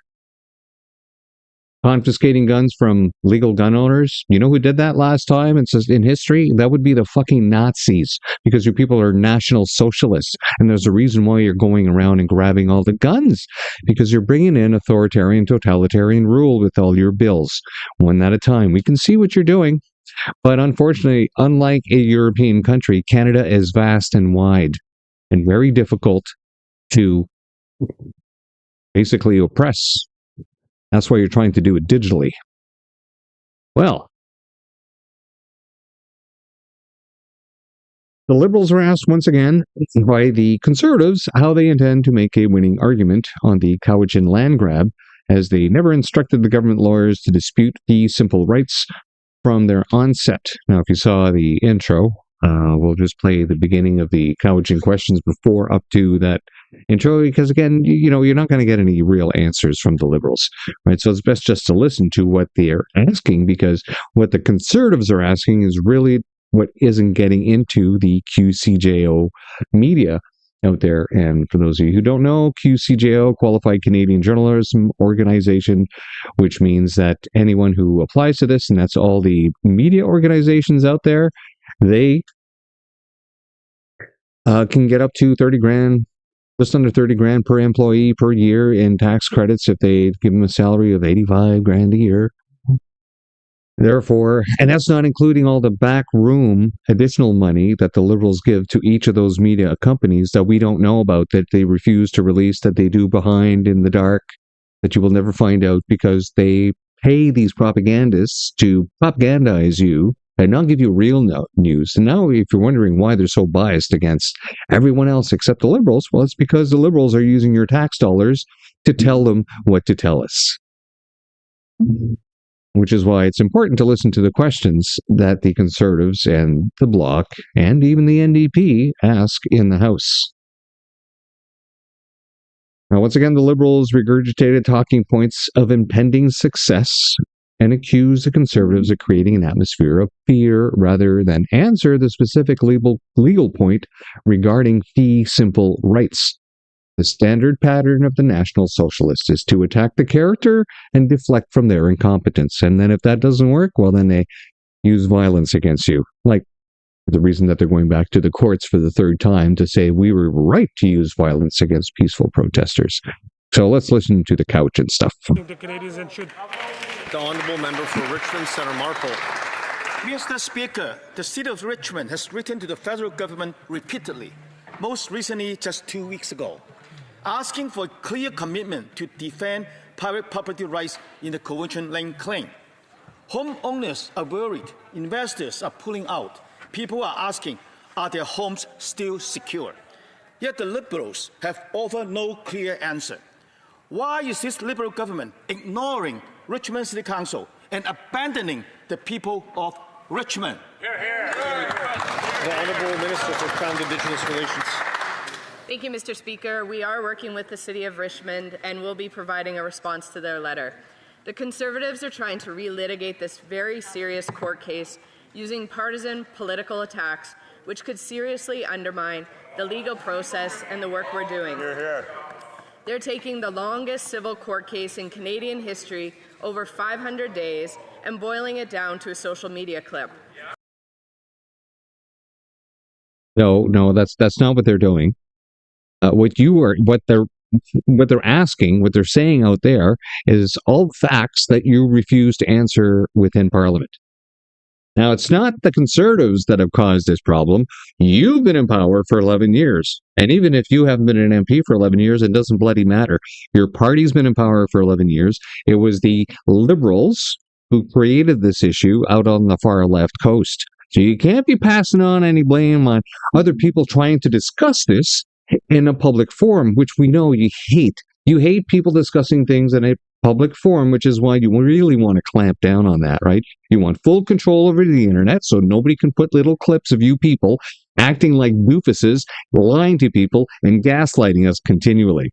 Speaker 1: Confiscating guns from legal gun owners. You know who did that last time? It says in history, that would be the fucking Nazis, because you people are National Socialists. And there's a reason why you're going around and grabbing all the guns, because you're bringing in authoritarian, totalitarian rule with all your bills, one at a time. We can see what you're doing. But unfortunately, unlike a European country, Canada is vast and wide and very difficult to basically oppress. That's why you're trying to do it digitally. Well, the Liberals were asked once again by the Conservatives how they intend to make a winning argument on the Cowichan land grab, as they never instructed the government lawyers to dispute the simple rights from their onset. Now, if you saw the intro, we'll just play the beginning of the Cowichan questions before up to that intro, because again, you're not going to get any real answers from the Liberals, right? So it's best just to listen to what they're asking, because what the Conservatives are asking is really what isn't getting into the QCJO media out there. And for those of you who don't know, QCJO, Qualified Canadian Journalism Organization, which means that anyone who applies to this, and that's all the media organizations out there, they can get up to 30 grand, just under 30 grand per employee per year in tax credits if they give them a salary of 85 grand a year. Therefore, and that's not including all the backroom additional money that the Liberals give to each of those media companies that we don't know about, that they refuse to release, that they do behind in the dark, that you will never find out, because they pay these propagandists to propagandize you and not give you real news. And now, if you're wondering why they're so biased against everyone else except the Liberals, well, it's because the Liberals are using your tax dollars to tell them what to tell us. Which is why it's important to listen to the questions that the Conservatives and the Bloc and even the NDP ask in the House. Now, once again, the Liberals regurgitated talking points of impending success and accused the Conservatives of creating an atmosphere of fear rather than answer the specific legal point regarding fee simple rights. The standard pattern of the National Socialists is to attack the character and deflect from their incompetence. And then if that doesn't work, well, then they use violence against you. Like the reason that they're going back to the courts for the third time to say we were right to use violence against peaceful protesters. So let's listen to the Cowichan stuff.
Speaker 15: The Canadians and should. The Honourable Member for Richmond, Senator Marple.
Speaker 8: Mr. Speaker, the City of Richmond has written to the federal government repeatedly, most recently just 2 weeks ago, asking for a clear commitment to defend private property rights in the Cowichan land claim. Homeowners are worried, investors are pulling out, people are asking, are their homes still secure? Yet the Liberals have offered no clear answer. Why is this Liberal government ignoring Richmond City Council and abandoning the people of Richmond?
Speaker 15: Hear, hear. The Honourable Minister for Crown Indigenous Relations.
Speaker 22: Thank you, Mr. Speaker. We are working with the City of Richmond and will be providing a response to their letter. The Conservatives are trying to relitigate this very serious court case using partisan political attacks, which could seriously undermine the legal process and the work we're doing.
Speaker 15: Hear, hear.
Speaker 22: They're taking the longest civil court case in Canadian history, over 500 days, and boiling it down to a social media clip.
Speaker 1: No, that's not what they're doing. What they're asking, what they're saying out there is all facts that you refuse to answer within Parliament. Now, it's not the Conservatives that have caused this problem. You've been in power for 11 years. And even if you haven't been an MP for 11 years, it doesn't bloody matter. Your party's been in power for 11 years. It was the Liberals who created this issue out on the far left coast. So you can't be passing on any blame on other people trying to discuss this in a public forum, which we know you hate. You hate people discussing things in a public forum, which is why you really want to clamp down on that, right? You want full control over the internet so nobody can put little clips of you people acting like doofuses, lying to people, and gaslighting us continually.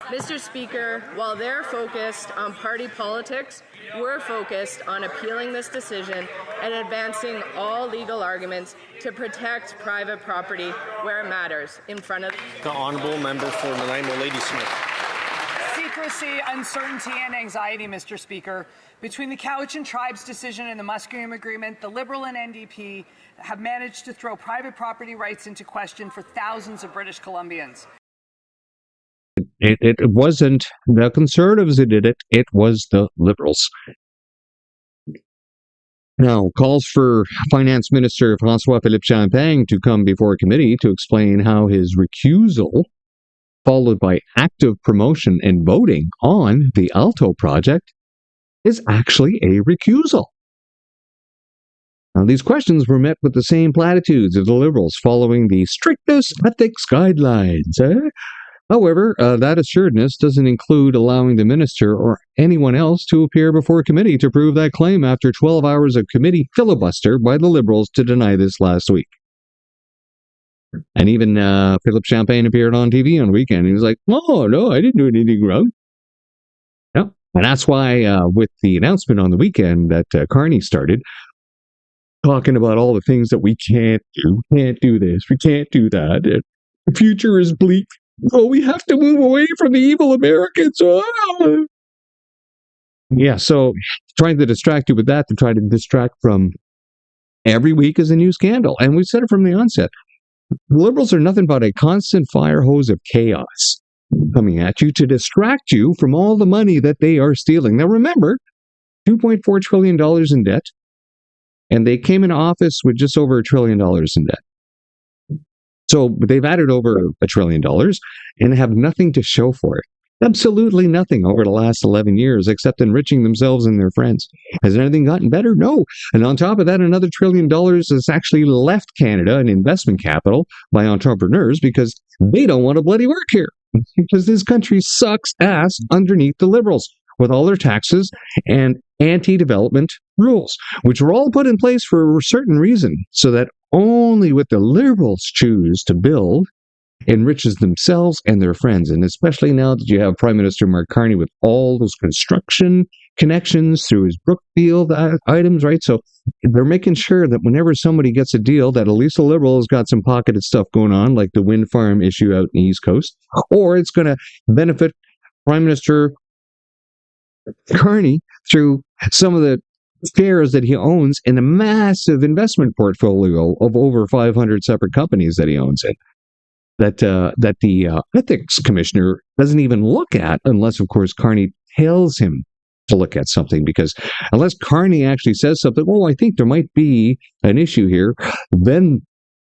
Speaker 22: Mr. Speaker, while they're focused on party politics, we're focused on appealing this decision and advancing all legal arguments to protect private property where it matters, in front of
Speaker 15: The honourable member for Nanaimo, Lady Smith.
Speaker 16: Secrecy, uncertainty, and anxiety, Mr. Speaker. Between the Cowichan Tribes decision and the Musqueam Agreement, the Liberal and NDP have managed to throw private property rights into question for thousands of British Columbians.
Speaker 1: It wasn't the Conservatives who did it, it was the Liberals. Now, calls for Finance Minister François-Philippe Champagne to come before a committee to explain how his recusal, followed by active promotion and voting on the Alto project, is actually a recusal. Now, these questions were met with the same platitudes of the Liberals following the strictest ethics guidelines. However, that assuredness doesn't include allowing the minister or anyone else to appear before a committee to prove that claim after 12 hours of committee filibuster by the Liberals to deny this last week. And even Philippe Champagne appeared on TV on the weekend. He was like, "Oh, no, I didn't do anything wrong." No. And that's why with the announcement on the weekend that Carney started, talking about all the things that we can't do. We can't do this. We can't do that. The future is bleak. Oh, we have to move away from the evil Americans. Oh. Yeah, so trying to distract you with that, to try to distract from every week is a new scandal. And we said it from the onset. Liberals are nothing but a constant fire hose of chaos coming at you to distract you from all the money that they are stealing. Now remember, $2.4 trillion in debt, and they came into office with just over $1 trillion in debt. So they've added over $1 trillion and have nothing to show for it. Absolutely nothing over the last 11 years except enriching themselves and their friends. Has anything gotten better? No. And on top of that, another $1 trillion has actually left Canada in investment capital by entrepreneurs because they don't want to bloody work here. Because this country sucks ass underneath the Liberals with all their taxes and anti-development rules, which were all put in place for a certain reason, so that only what the Liberals choose to build enriches themselves and their friends. And especially now that you have Prime Minister Mark Carney with all those construction connections through his Brookfield items, right? So they're making sure that whenever somebody gets a deal, that at least the Liberal has got some pocketed stuff going on, like the wind farm issue out in the East Coast, or it's going to benefit Prime Minister Carney through some of the shares that he owns in a massive investment portfolio of over 500 separate companies that he owns in. That the ethics commissioner doesn't even look at unless, of course, Carney tells him to look at something. Because unless Carney actually says something, "Oh, I think there might be an issue here," then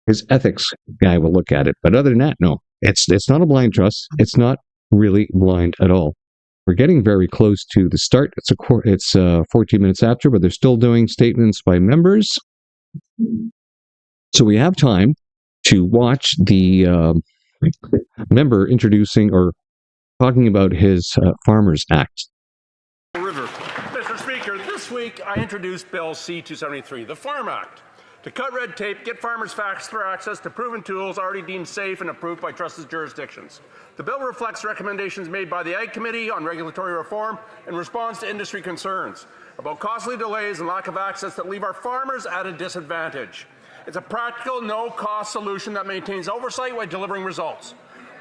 Speaker 1: his ethics guy will look at it. But other than that, no, it's not a blind trust. It's not really blind at all. We're getting very close to the start. It's 14 minutes after, but they're still doing statements by members. So we have time to watch the member introducing or talking about his Farmers Act.
Speaker 2: River. Mr. Speaker, this week I introduced Bill C-273, the Farm Act, to cut red tape, get farmers faster access to proven tools already deemed safe and approved by trusted jurisdictions. The bill reflects recommendations made by the Ag Committee on regulatory reform in response to industry concerns about costly delays and lack of access that leave our farmers at a disadvantage. It's a practical, no-cost solution that maintains oversight while delivering results.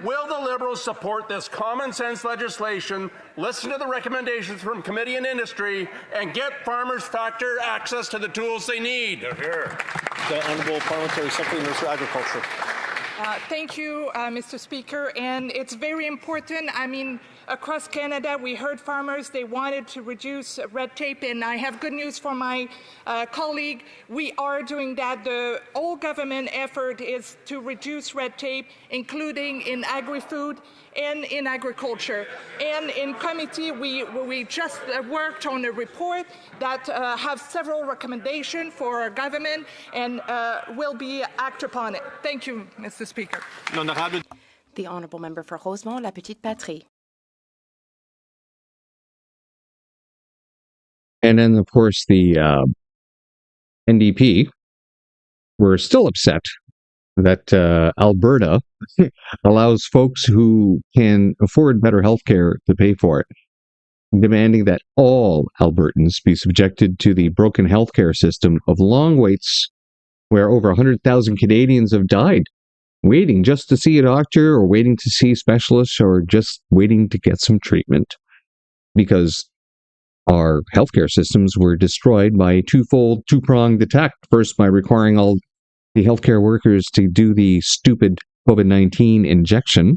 Speaker 2: Will the Liberals support this common-sense legislation, listen to the recommendations from committee and industry, and get farmers factor access to the tools they need?
Speaker 15: Here. The Honourable Parliamentary Secretary, Minister of Agriculture.
Speaker 4: Thank you, Mr. Speaker. And it's very important. I mean, across Canada, we heard farmers, they wanted to reduce red tape, and I have good news for my colleague. We are doing that. The whole government effort is to reduce red tape, including in agri-food and in agriculture. And in committee, we just worked on a report that has several recommendations for our government and will be acted upon it. Thank you, Mr. Speaker.
Speaker 23: The Honourable Member for Rosemont, La Petite Patrie.
Speaker 1: And then, of course, the NDP were still upset that Alberta allows folks who can afford better health care to pay for it, demanding that all Albertans be subjected to the broken healthcare system of long waits where over 100,000 Canadians have died, waiting just to see a doctor or waiting to see specialists or just waiting to get some treatment because our healthcare systems were destroyed by a two-pronged attack. First, by requiring all the healthcare workers to do the stupid COVID-19 injection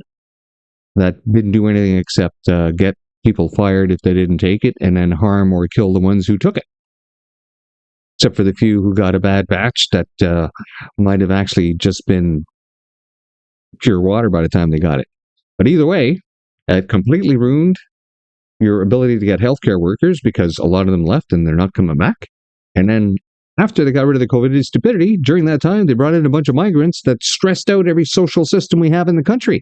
Speaker 1: that didn't do anything except get people fired if they didn't take it, and then harm or kill the ones who took it. Except for the few who got a bad batch that might have actually just been pure water by the time they got it. But either way, it completely ruined your ability to get healthcare workers because a lot of them left and they're not coming back. And then after they got rid of the COVID stupidity, during that time, they brought in a bunch of migrants that stressed out every social system we have in the country,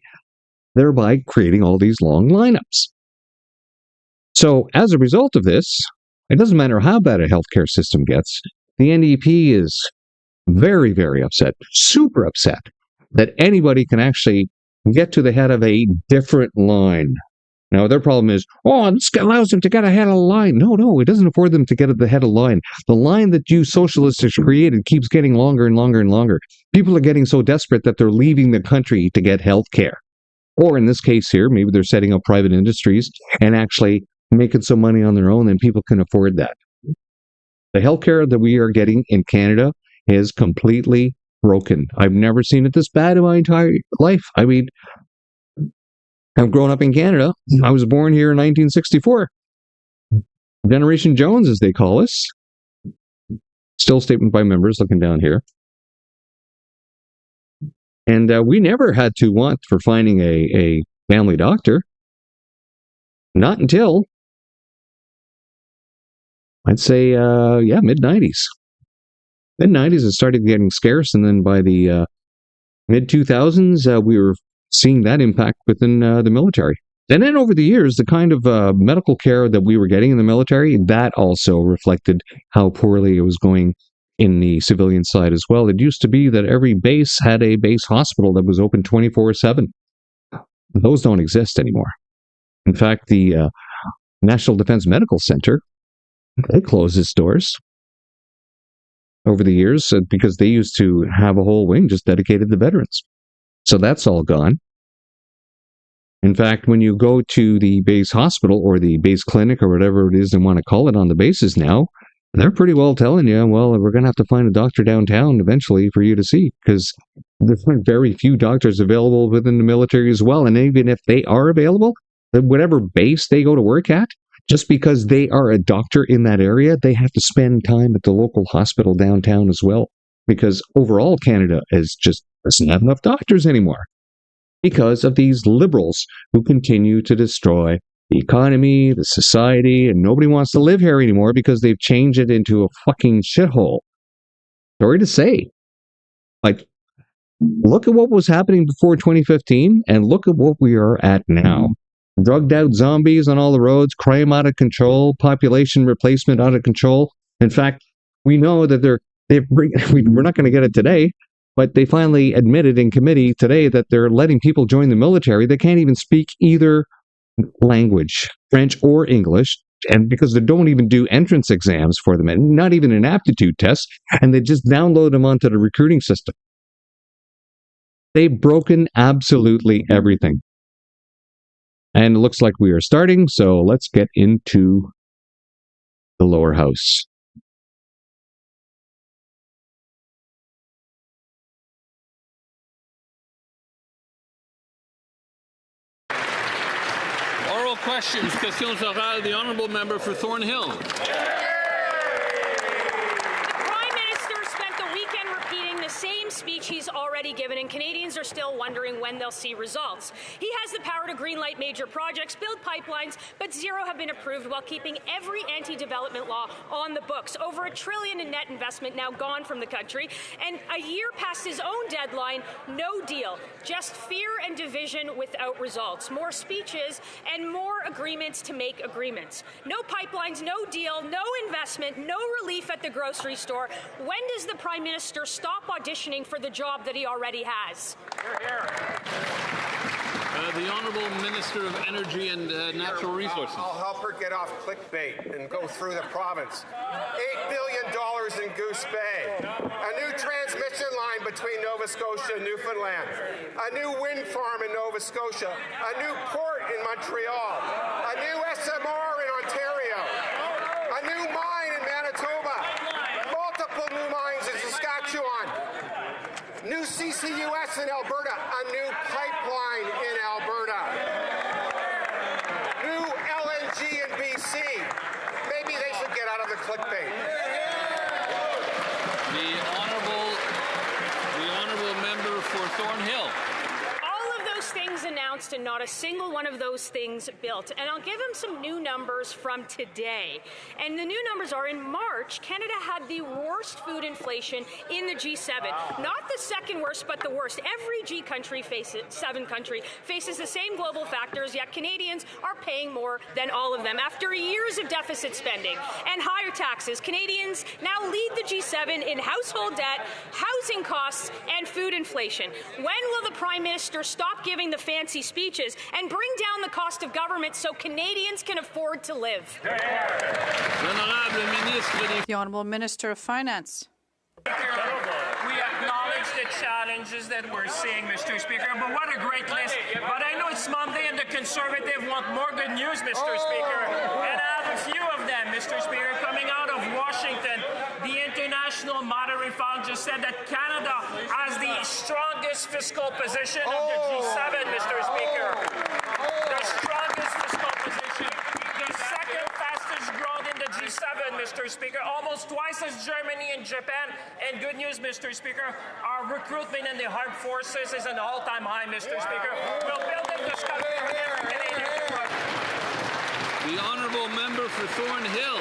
Speaker 1: thereby creating all these long lineups. So as a result of this, it doesn't matter how bad a healthcare system gets, the NDP is very, very upset, super upset, that anybody can actually get to the head of a different line. Now, their problem is, this allows them to get ahead of the line. No, it doesn't afford them to get at the head of the line. The line that you socialists have created keeps getting longer and longer and longer. People are getting so desperate that they're leaving the country to get health care. Or in this case here, maybe they're setting up private industries and actually making some money on their own, and people can afford that. The healthcare that we are getting in Canada is completely broken. I've never seen it this bad in my entire life. I mean, I've grown up in Canada. I was born here in 1964. Generation Jones, as they call us. Still statement by members, looking down here. And we never had to want for finding a family doctor. Not until, I'd say, mid-90s. Mid-90s, it started getting scarce, and then by the mid-2000s, we were seeing that impact within the military. And then over the years, the kind of medical care that we were getting in the military, that also reflected how poorly it was going in the civilian side as well. It used to be that every base had a base hospital that was open 24/7. Those don't exist anymore. In fact, the National Defense Medical Center, they closed its doors over the years because they used to have a whole wing just dedicated to veterans. So that's all gone. In fact, when you go to the base hospital or the base clinic or whatever it is they want to call it on the bases now, they're pretty well telling you, well, we're going to have to find a doctor downtown eventually for you to see, because there's very few doctors available within the military as well. And even if they are available, whatever base they go to work at, just because they are a doctor in that area, they have to spend time at the local hospital downtown as well, because overall Canada doesn't have enough doctors anymore because of these liberals who continue to destroy the economy, the society, and nobody wants to live here anymore because they've changed it into a fucking shithole. Sorry to say. Like, look at what was happening before 2015 and look at what we are at now. Drugged out zombies on all the roads, crime out of control, population replacement out of control. In fact, we know that we're not going to get it today, but they finally admitted in committee today that they're letting people join the military. They can't even speak either language, French or English, and because they don't even do entrance exams for them, and not even an aptitude test, and they just download them onto the recruiting system. They've broken absolutely everything. And it looks like we are starting, so let's get into the lower house.
Speaker 13: Questions. Questions orales. The honourable member for Thornhill.
Speaker 9: Same speech he's already given, and Canadians are still wondering when they'll see results. He has the power to greenlight major projects, build pipelines, but zero have been approved while keeping every anti-development law on the books. Over $1 trillion in net investment now gone from the country, and a year past his own deadline, no deal. Just fear and division without results. More speeches and more agreements to make agreements. No pipelines, no deal, no investment, no relief at the grocery store. When does the Prime Minister stop auditioning auditioning for the job that he already has.
Speaker 13: The Honourable Minister of Energy and Natural Resources.
Speaker 11: I'll help her get off clickbait and go through the province. $8 billion in Goose Bay. A new transmission line between Nova Scotia and Newfoundland. A new wind farm in Nova Scotia. A new port in Montreal. A new SMR in Ontario. A new mine in Manitoba. Multiple new mines in Saskatchewan. New CCUS in Alberta. A new pipeline in Alberta. New LNG in BC. Maybe they should get out of the clickbait.
Speaker 13: The honourable member for Thornhill.
Speaker 9: All of those things announced and not a single one of those things built. And I'll give him some new numbers from today. And the new numbers are in March, Canada had the worst food inflation in the G7. Not the second worst, but the worst. Every G7 country faces the same global factors, yet Canadians are paying more than all of them. After years of deficit spending and higher taxes, Canadians now lead the G7 in household debt, housing costs, and food inflation. When will the Prime Minister stop giving the fancy speeches and bring down the cost of government so Canadians can afford to live?
Speaker 12: The Honourable Minister of Finance.
Speaker 14: We acknowledge the challenges that we're seeing, Mr. Speaker, but what a great list. But I know it's Monday and the Conservative want more good news, Mr. Speaker. And I have a few of them, Mr. Speaker. Coming out of Washington, the International Monetary Fund just said that Canada has the strongest fiscal position of the G7, Mr. Speaker. The strongest fiscal position. The second fastest growth in the G7, Mr. Speaker. Almost twice as Germany and Japan. And good news, Mr. Speaker, our recruitment in the armed forces is an all-time high, Mr. Speaker. We'll build in this country for every Canadian.
Speaker 13: The Honourable Member for Thornhill.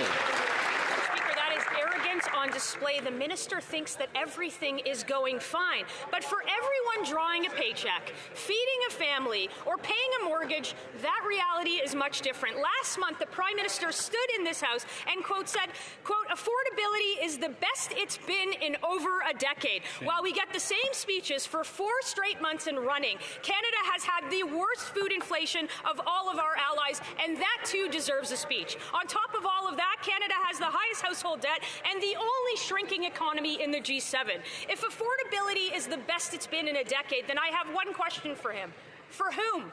Speaker 9: Speaker, that is arrogance on display. The minister thinks that everything is going fine. But for everyone drawing a paycheck, feeding a family, or paying a mortgage, that reality is much different. Last month, the Prime Minister stood in this House and, quote, said, quote, affordability is the best it's been in over a decade. While we get the same speeches for 4 straight months in running, Canada has had the worst food inflation of all of our allies, and that too deserves a speech. On top of all of that, Canada has the highest household debt and the only shrinking economy in the G7. If affordability is the best it's been in a decade, then I have one question for him. For whom?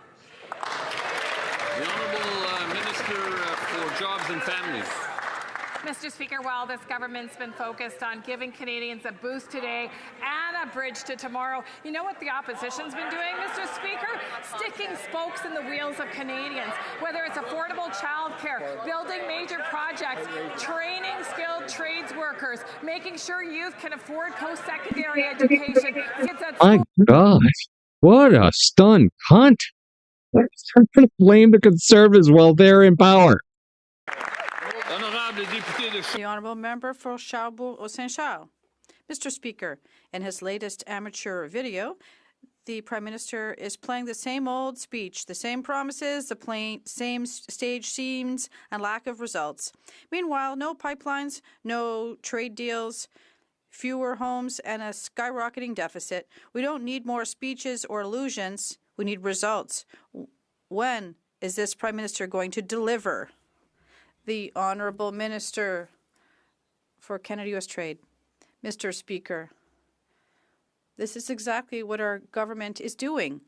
Speaker 13: The Honourable Minister for Jobs and Families.
Speaker 24: Mr. Speaker, while this government's been focused on giving Canadians a boost today and a bridge to tomorrow, you know what the opposition's been doing, Mr. Speaker? Sticking spokes in the wheels of Canadians, whether it's affordable childcare, building major projects, training skilled trades workers, making sure youth can afford post-secondary education.
Speaker 1: My God, what a stunned cunt. They're going to blame the Conservatives while they're in power.
Speaker 12: The Honourable Member for Charlebourg-Saint-Charles. Mr. Speaker, in his latest amateur video, the Prime Minister is playing the same old speech, the same promises, the same stage scenes, and lack of results. Meanwhile, no pipelines, no trade deals, fewer homes, and a skyrocketing deficit. We don't need more speeches or illusions. We need results. When is this Prime Minister going to deliver? The Honourable Minister for Canada-US Trade. Mr. Speaker, this is exactly what our government is doing.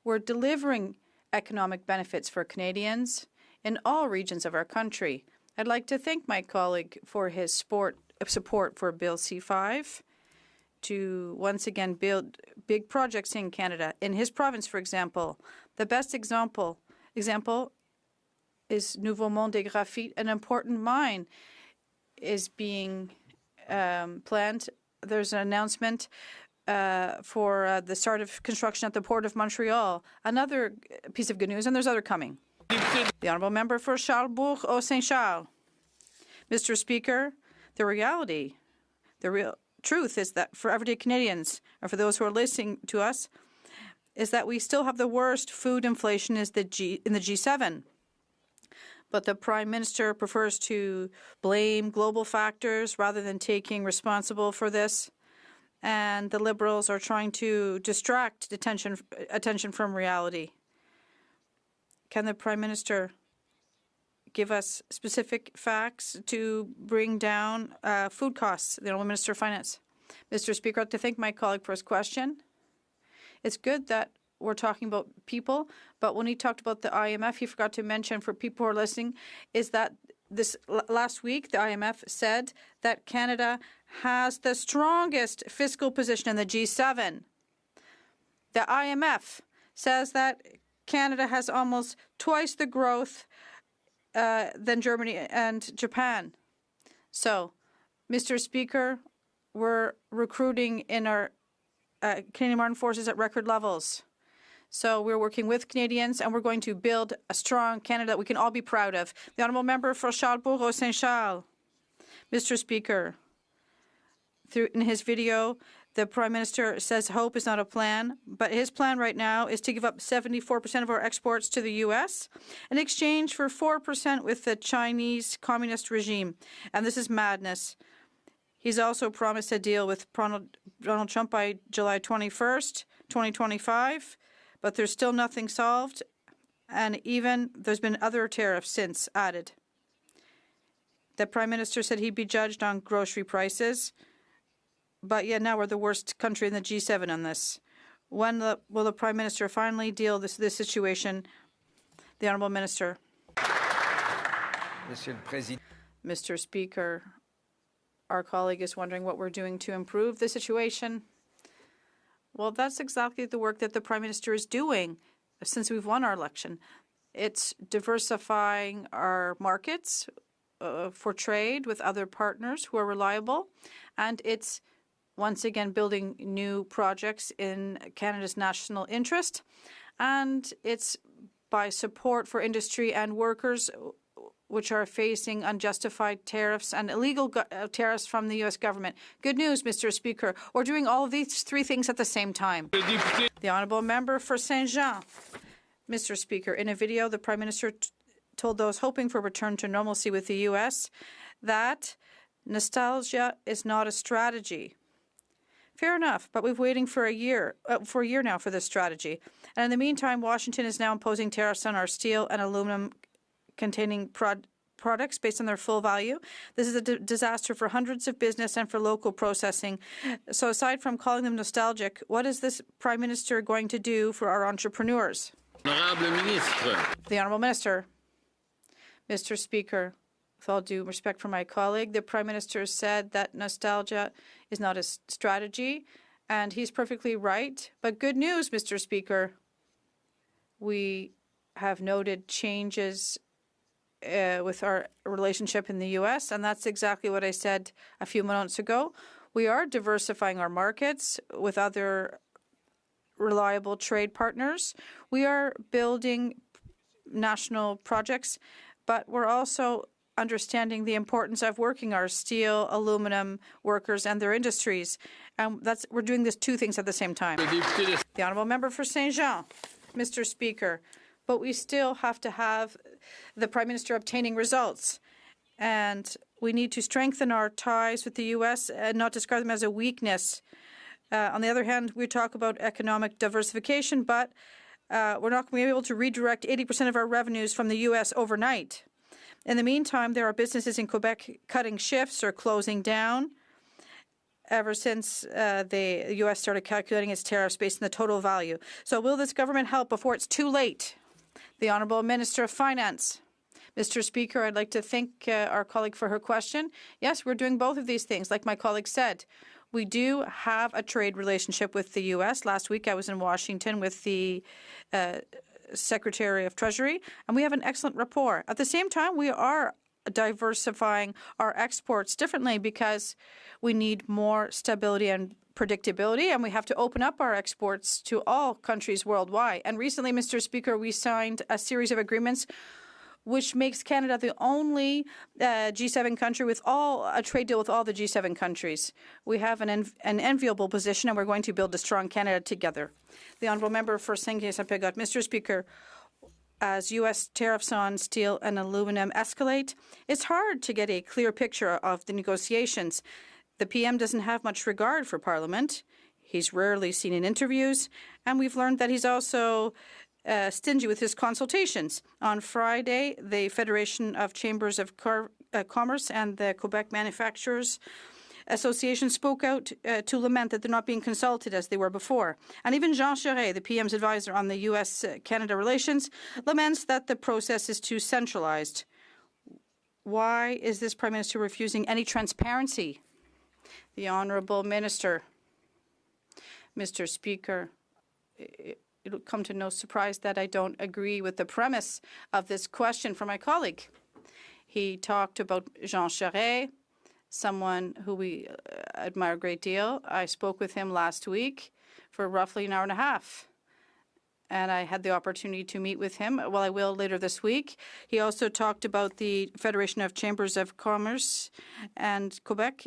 Speaker 12: We're delivering economic benefits for Canadians in all regions of our country. I'd like to thank my colleague for his support for Bill C-5 to once again build big projects in Canada. In his province, for example, the best example is Nouveau Monde des Graphites. An important mine is being planned. There's an announcement for the start of construction at the Port of Montreal. Another piece of good news, and there's other coming. The Honourable Member for Charlebourg-Saint-Charles. Mr. Speaker, the real truth is that for everyday Canadians, or for those who are listening to us, is that we still have the worst food inflation in the G7. But the Prime Minister prefers to blame global factors rather than taking responsible for this. and the Liberals are trying to distract attention from reality. Can the Prime Minister give us specific facts to bring down food costs? The Honourable Minister of Finance. Mr. Speaker, I'd like to thank my colleague for his question. It's good that we're talking about people, but when he talked about the IMF, he forgot to mention, for people who are listening, is that this last week the IMF said that Canada has the strongest fiscal position in the G7. The IMF says that Canada has almost twice the growth than Germany and Japan. So, Mr. Speaker, we're recruiting in our Canadian Armed Forces at record levels. So we're working with Canadians, and we're going to build a strong Canada that we can all be proud of. The Honourable Member for Charles-Bourg-Saint-Charles. Mr. Speaker, in his video, the Prime Minister says hope is not a plan, but his plan right now is to give up 74% of our exports to the U.S. in exchange for 4% with the Chinese communist regime. And this is madness. He's also promised a deal with Donald Trump by July 21st, 2025, but there's still nothing solved, and even there's been other tariffs since added. The Prime Minister said he'd be judged on grocery prices, but yet now we're the worst country in the G7 on this. When will the Prime Minister finally deal with this situation? The Honourable Minister. Mr. Speaker, our colleague is wondering what we're doing to improve the situation. Well, that's exactly the work that the Prime Minister is doing since we've won our election. It's diversifying our markets for trade with other partners who are reliable, and it's once again building new projects in Canada's national interest, and it's by support for industry and workers which are facing unjustified tariffs and illegal tariffs from the U.S. government. Good news, Mr. Speaker. We're doing all of these three things at the same time. The Honourable Member for Saint-Jean. Mr. Speaker, in a video, the Prime Minister told those hoping for a return to normalcy with the U.S. that nostalgia is not a strategy. Fair enough, but we've been waiting for a year now for this strategy. And in the meantime, Washington is now imposing tariffs on our steel and aluminum containing products based on their full value. This is a disaster for hundreds of business and for local processing. So aside from calling them nostalgic, what is this Prime Minister going to do for our entrepreneurs? The Honourable Minister. Mr. Speaker, with all due respect for my colleague, the Prime Minister said that nostalgia is not a strategy, and he's perfectly right. But good news, Mr. Speaker. We have noted changes with our relationship in the U.S., and that's exactly what I said a few moments ago. We are diversifying our markets with other reliable trade partners. We are building national projects, but we're also understanding the importance of working our steel, aluminum workers and their industries. And we're doing these two things at the same time. The Honourable Member for Saint-Jean. Mr. Speaker, but we still have to have the Prime Minister obtaining results. And we need to strengthen our ties with the U.S. and not discard them as a weakness. On the other hand, we talk about economic diversification, but we're not going to be able to redirect 80% of our revenues from the U.S. overnight. In the meantime, there are businesses in Quebec cutting shifts or closing down ever since the U.S. started calculating its tariffs based on the total value. So will this government help before it's too late? The Honourable Minister of Finance. Mr. Speaker, I'd like to thank our colleague for her question. Yes, we're doing both of these things. Like my colleague said, we do have a trade relationship with the U.S. Last week I was in Washington with the Secretary of Treasury, and we have an excellent rapport. At the same time, we are diversifying our exports differently because we need more stability and predictability, and we have to open up our exports to all countries worldwide. And recently, Mr. Speaker, we signed a series of agreements which makes Canada the only G7 country with a trade deal with all the G7 countries. We have an enviable position, and we're going to build a strong Canada together. The Honourable Member for Saint-Pierre-Saint-Pégot. Mr. Speaker, as U.S. tariffs on steel and aluminum escalate, it's hard to get a clear picture of the negotiations. The PM doesn't have much regard for Parliament. He's rarely seen in interviews, and we've learned that he's also stingy with his consultations. On Friday, the Federation of Chambers of Commerce and the Quebec Manufacturers Association spoke out to lament that they're not being consulted as they were before. And even Jean Charest, the PM's advisor on the U.S.-Canada relations, laments that the process is too centralized. Why is this Prime Minister refusing any transparency? The Honourable Minister. Mr. Speaker, it'll come to no surprise that I don't agree with the premise of this question from my colleague. He talked about Jean Charest, someone who we admire a great deal. I spoke with him last week for roughly an hour and a half, and I had the opportunity to meet with him. Well, I will later this week. He also talked about the Federation of Chambers of Commerce and Quebec.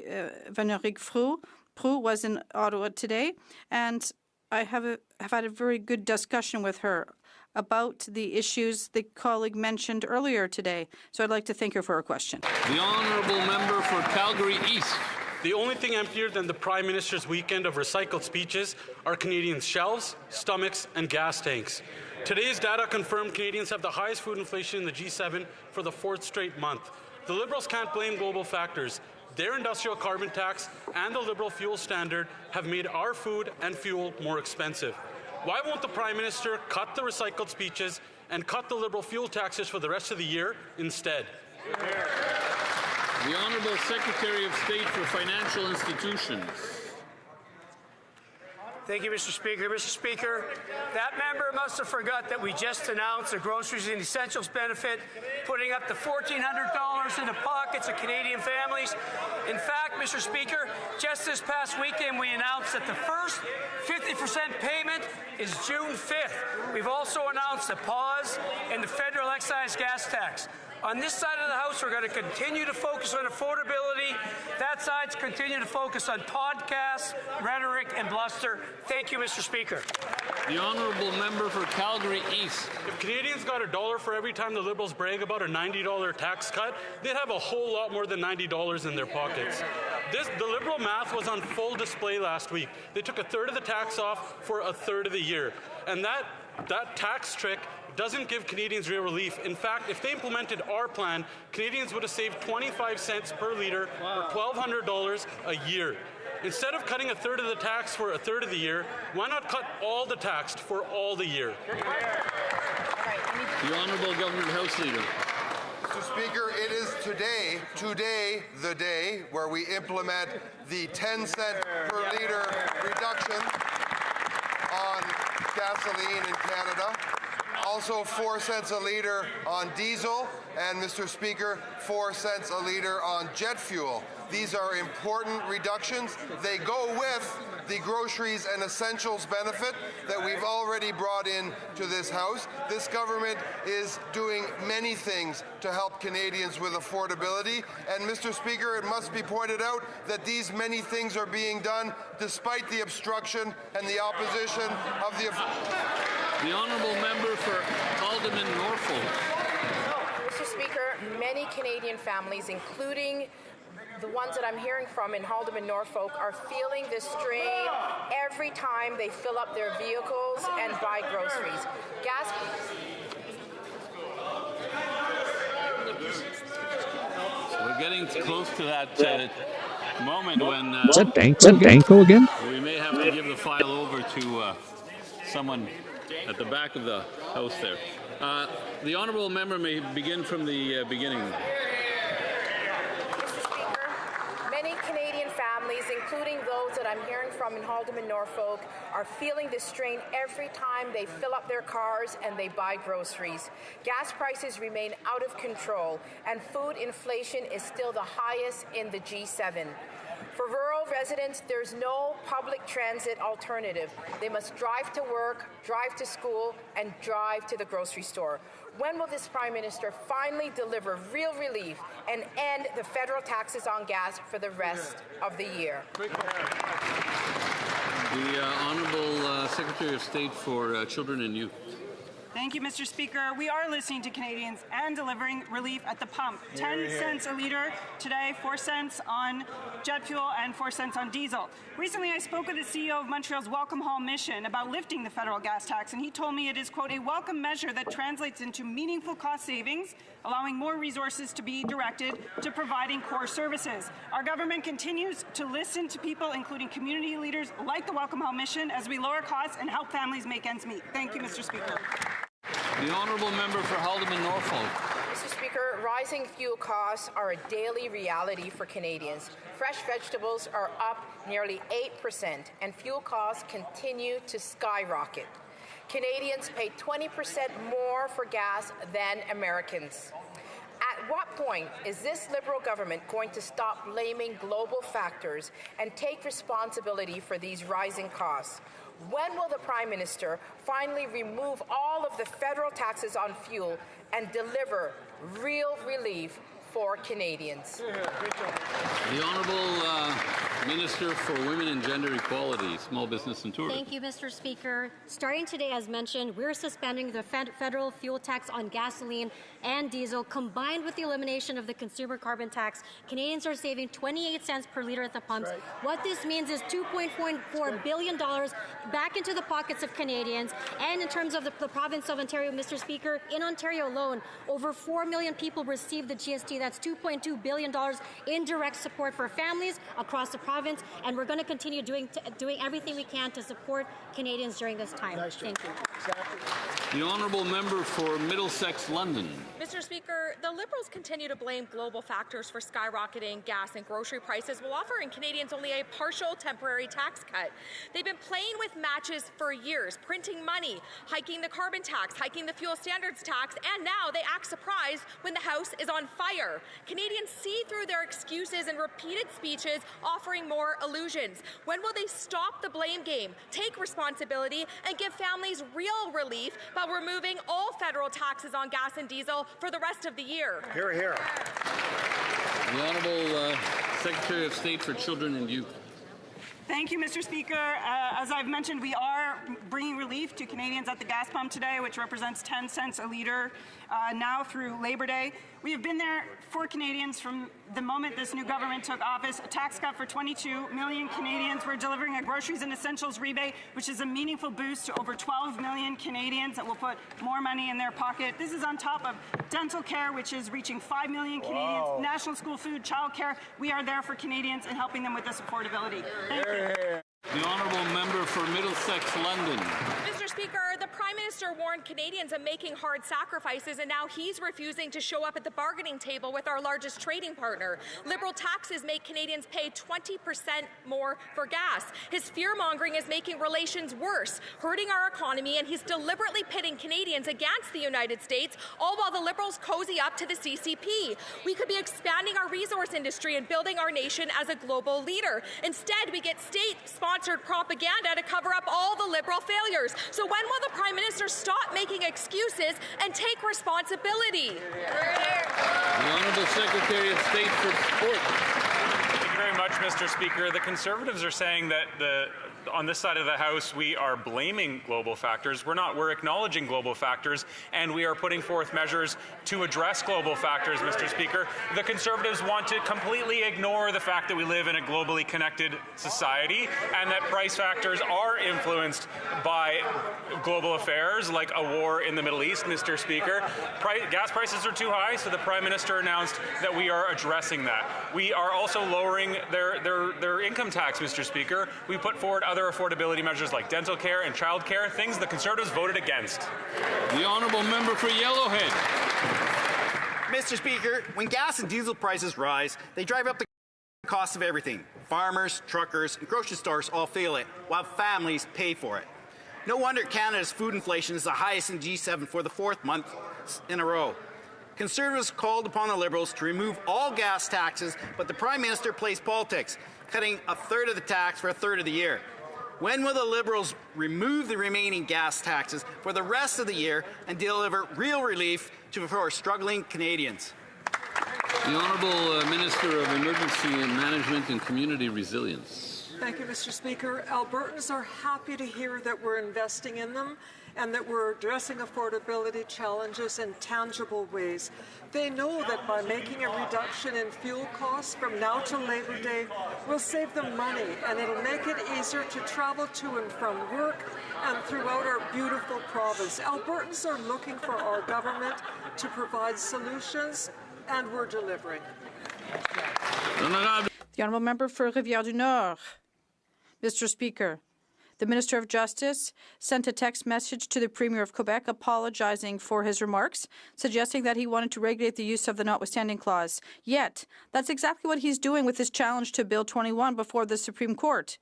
Speaker 12: Véronique Proulx was in Ottawa today, and I have had a very good discussion with her about the issues the colleague mentioned earlier today. So I'd like to thank her for her question.
Speaker 13: The honourable member for Calgary East.
Speaker 6: The only thing emptier than the Prime Minister's weekend of recycled speeches are Canadians' shelves, stomachs, and gas tanks. Today's data confirm Canadians have the highest food inflation in the G7 for the 4th straight month. The Liberals can't blame global factors. Their industrial carbon tax and the Liberal fuel standard have made our food and fuel more expensive. Why won't the Prime Minister cut the recycled speeches and cut the Liberal fuel taxes for the rest of the year instead?
Speaker 13: The Honourable Secretary of State for Financial Institutions.
Speaker 7: Thank you, Mr. Speaker. Mr. Speaker, that member must have forgot that we just announced the Groceries and Essentials benefit, putting up to $1,400 in the pockets of Canadian families. In fact, Mr. Speaker, just this past weekend we announced that the first 50% payment is June 5th. We've also announced a pause in the federal excise gas tax. On this side of the House, we're going to continue to focus on affordability. That side's continue to focus on podcasts, rhetoric, and bluster. Thank you, Mr. Speaker.
Speaker 13: The honourable member for Calgary East.
Speaker 6: If Canadians got $1 for every time the Liberals brag about a $90 tax cut, they'd have a whole lot more than $90 in their pockets. The Liberal math was on full display last week. They took a third of the tax off for a third of the year. And that tax trick doesn't give Canadians real relief. In fact, if they implemented our plan, Canadians would have saved 25 cents per litre or $1,200 a year. Instead of cutting a third of the tax for a third of the year, why not cut all the tax for all the year?
Speaker 13: The Honourable Government House Leader.
Speaker 10: Mr. Speaker, it is today the day where we implement the 10-cent per litre reduction on gasoline in Canada. Also 4 cents a litre on diesel, and Mr. Speaker, 4 cents a litre on jet fuel. These are important reductions. They go with the groceries and essentials benefit that we've already brought in to this House. This government is doing many things to help Canadians with affordability. And Mr. Speaker, it must be pointed out that these many things are being done despite the obstruction and the opposition of the...
Speaker 13: The honourable member for Alderman Norfolk.
Speaker 23: Mr. Speaker, many Canadian families, including the ones that I'm hearing from in Alderman Norfolk, are feeling the strain every time they fill up their vehicles and buy groceries.
Speaker 13: So we're getting close to that moment when
Speaker 1: Is that Danko again?
Speaker 13: we may have to give the file over to someone at the back of the House there. The honourable member may begin from the beginning.
Speaker 23: Mr. Speaker, many Canadian families, including those that I'm hearing from in Alderman Norfolk, are feeling the strain every time they fill up their cars and they buy groceries. Gas prices remain out of control, and food inflation is still the highest in the G7. For rural residents, there's no public transit alternative. They must drive to work, drive to school, and drive to the grocery store. When will this Prime Minister finally deliver real relief and end the federal taxes on gas for the rest of the year?
Speaker 13: The Honourable Secretary of State for Children and Youth.
Speaker 5: Thank you, Mr. Speaker. We are listening to Canadians and delivering relief at the pump. 10 cents a litre today, 4 cents on jet fuel and 4 cents on diesel. Recently, I spoke with the CEO of Montreal's Welcome Hall mission about lifting the federal gas tax, and he told me it is, quote, a welcome measure that translates into meaningful cost savings, allowing more resources to be directed to providing core services. Our government continues to listen to people, including community leaders like the Welcome Hall mission, as we lower costs and help families make ends meet. Thank you, Mr. Speaker.
Speaker 13: The honourable member for Haldimand Norfolk.
Speaker 23: Mr. Speaker, rising fuel costs are a daily reality for Canadians. Fresh vegetables are up nearly 8%, and fuel costs continue to skyrocket. Canadians pay 20% more for gas than Americans. At what point is this Liberal government going to stop blaming global factors and take responsibility for these rising costs? When will the Prime Minister finally remove all of the federal taxes on fuel and deliver real relief for Canadians?
Speaker 13: The Honourable Minister for Women and Gender Equality, Small Business and Tourism.
Speaker 17: Thank you, Mr. Speaker. Starting today, as mentioned, we're suspending the federal fuel tax on gasoline and diesel. Combined with the elimination of the consumer carbon tax, Canadians are saving 28 cents per litre at the pumps. Right. What this means is $2.4 billion back into the pockets of Canadians. And in terms of the province of Ontario, Mr. Speaker, in Ontario alone, over 4 million people received the GST. That's $2.2 billion in direct support for families across the province, and we're going to continue doing everything we can to support Canadians during this time. Nice. Thank you.
Speaker 13: The honourable member for Middlesex, London.
Speaker 18: Mr. Speaker, the Liberals continue to blame global factors for skyrocketing gas and grocery prices while offering Canadians only a partial temporary tax cut. They've been playing with matches for years, printing money, hiking the carbon tax, hiking the fuel standards tax, and now they act surprised when the House is on fire. Canadians see through their excuses and repeated speeches offering more illusions. When will they stop the blame game, take responsibility, and give families real relief by removing all federal taxes on gas and diesel for the rest of the year?
Speaker 11: Hear, hear.
Speaker 13: The Honourable Secretary of State for Children and Youth.
Speaker 5: Thank you, Mr. Speaker. As I've mentioned, we are bringing relief to Canadians at the gas pump today, which represents 10 cents a litre now through Labour Day. We have been there for Canadians from the moment this new government took office. A tax cut for 22 million Canadians. We're delivering a groceries and essentials rebate, which is a meaningful boost to over 12 million Canadians that will put more money in their pocket. This is on top of dental care, which is reaching 5 million Canadians, national school food, child care. We are there for Canadians and helping them with this affordability. Thank you.
Speaker 13: The honourable member for Middlesex, London.
Speaker 18: Mr. Speaker, the Prime Minister warned Canadians of making hard sacrifices, and now he's refusing to show up at the bargaining table with our largest trading partner. Liberal taxes make Canadians pay 20% more for gas. His fear-mongering is making relations worse, hurting our economy, and he's deliberately pitting Canadians against the United States, all while the Liberals cozy up to the CCP. We could be expanding our resource industry and building our nation as a global leader. Instead, we get state-sponsored propaganda to cover up all the Liberal failures. So when will the Prime Minister stop making excuses and take responsibility?
Speaker 13: The Honourable Secretary of State for Sport.
Speaker 19: Thank you very much, Mr. Speaker. The Conservatives are saying that on this side of the House, we are blaming global factors. We're not. We're acknowledging global factors, and we are putting forth measures to address global factors, Mr. Speaker. The Conservatives want to completely ignore the fact that we live in a globally connected society and that price factors are influenced by global affairs like a war in the Middle East, Mr. Speaker. Gas prices are too high, so the Prime Minister announced that we are addressing that. We are also lowering their income tax, Mr. Speaker. We put forward other affordability measures like dental care and child care, things the Conservatives voted against.
Speaker 13: The honourable member for Yellowhead.
Speaker 25: Mr. Speaker, when gas and diesel prices rise, they drive up the cost of everything. Farmers, truckers, and grocery stores all feel it, while families pay for it. No wonder Canada's food inflation is the highest in G7 for the 4th month in a row. Conservatives called upon the Liberals to remove all gas taxes, but the Prime Minister plays politics, cutting a third of the tax for a third of the year. When will the Liberals remove the remaining gas taxes for the rest of the year and deliver real relief to our struggling Canadians?
Speaker 13: The Honourable Minister of Emergency and Management and Community Resilience.
Speaker 3: Thank you, Mr. Speaker. Albertans are happy to hear that we're investing in them and that we're addressing affordability challenges in tangible ways. They know that by making a reduction in fuel costs from now till Labor Day, we'll save them money and it'll make it easier to travel to and from work and throughout our beautiful province. Albertans are looking for our government to provide solutions, and we're delivering.
Speaker 12: The honourable member for Rivière-du-Nord. Mr. Speaker, the Minister of Justice sent a text message to the Premier of Quebec apologizing for his remarks, suggesting that he wanted to regulate the use of the notwithstanding clause. Yet, that's exactly what he's doing with his challenge to Bill 21 before the Supreme Court.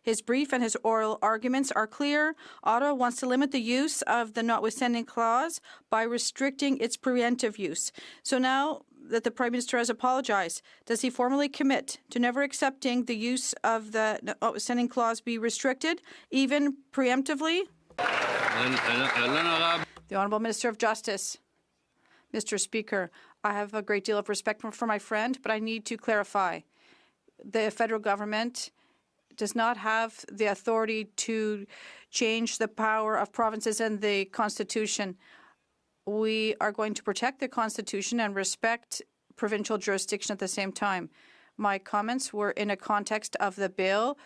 Speaker 12: His brief and his oral arguments are clear. Ottawa wants to limit the use of the notwithstanding clause by restricting its preemptive use. So now that the Prime Minister has apologized, does he formally commit to never accepting the use of the notwithstanding clause be restricted, even preemptively? The Honourable Minister of Justice. Mr. Speaker, I have a great deal of respect for my friend, but I need to clarify. The federal government does not have the authority to change the power of provinces and the Constitution. We are going to protect the Constitution and respect provincial jurisdiction at the same time. My comments were in a context of the bill,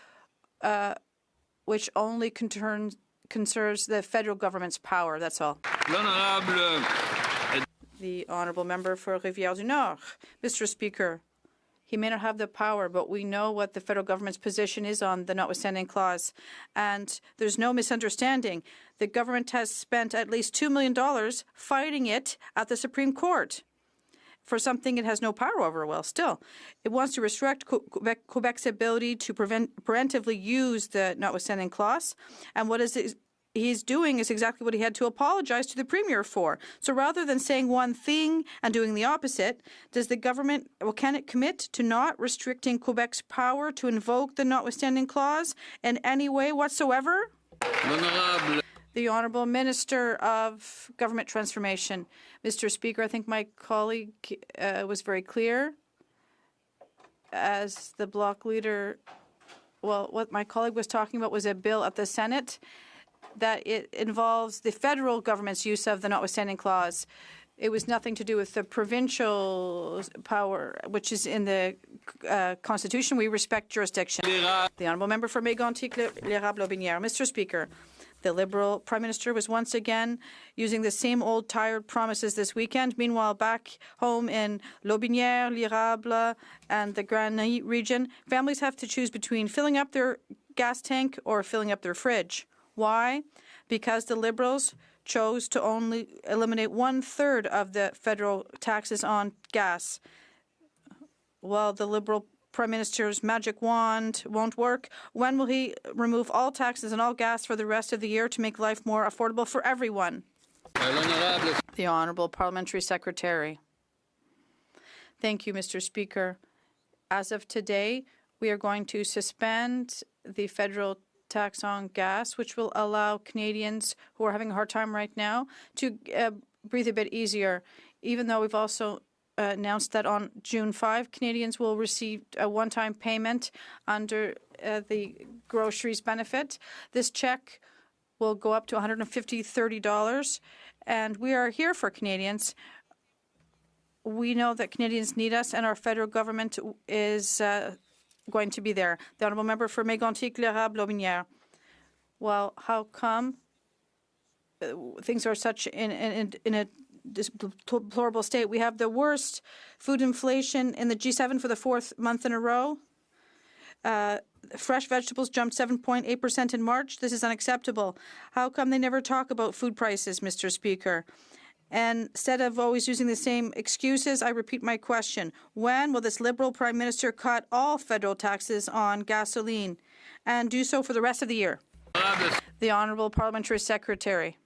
Speaker 12: which only concerns the federal government's power. That's all. The honourable member for Rivière-du-Nord. Mr. Speaker, he may not have the power, but we know what the federal government's position is on the notwithstanding clause. And there's no misunderstanding. The government has spent at least $2 million fighting it at the Supreme Court for something it has no power over. Well, still, it wants to restrict Quebec's ability to preemptively use the notwithstanding clause. And what he's doing is exactly what he had to apologize to the Premier for. So rather than saying one thing and doing the opposite, does the government, can it commit to not restricting Quebec's power to invoke the notwithstanding clause in any way whatsoever? The Honourable Minister of Government Transformation. Mr. Speaker, I think my colleague was very clear. As the bloc leader, well, what my colleague was talking about was a bill at the Senate that it involves the federal government's use of the notwithstanding clause. It was nothing to do with the provincial power, which is in the Constitution. We respect jurisdiction. The Honourable Member for Mégantic-Lérable-Lobinière. Mr. Speaker, the Liberal Prime Minister was once again using the same old tired promises this weekend. Meanwhile, back home in Lobinière, L'Érable, and the Grand Nid region, families have to choose between filling up their gas tank or filling up their fridge. Why? Because the Liberals chose to only eliminate 1/3 of the federal taxes on gas. Well, the Liberal Prime Minister's magic wand won't work. When will he remove all taxes on all gas for the rest of the year to make life more affordable for everyone? The Honourable Parliamentary Secretary. Thank you, Mr. Speaker. As of today, we are going to suspend the federal tax on gas, which will allow Canadians who are having a hard time right now to breathe a bit easier, even though we've also announced that on June 5, Canadians will receive a one-time payment under the groceries benefit. This check will go up to $150-$30, and we are here for Canadians. We know that Canadians need us, and our federal government is going to be there. The Honourable Member for Mégantic-Lérable-Lobinière. Well, how come things are such in a deplorable state? We have the worst food inflation in the G7 for the 4th month in a row. Fresh vegetables jumped 7.8% in March. This is unacceptable. How come they never talk about food prices, Mr. Speaker? And instead of always using the same excuses, I repeat my question. When will this Liberal Prime Minister cut all federal taxes on gasoline and do so for the rest of the year? The Honourable Parliamentary Secretary.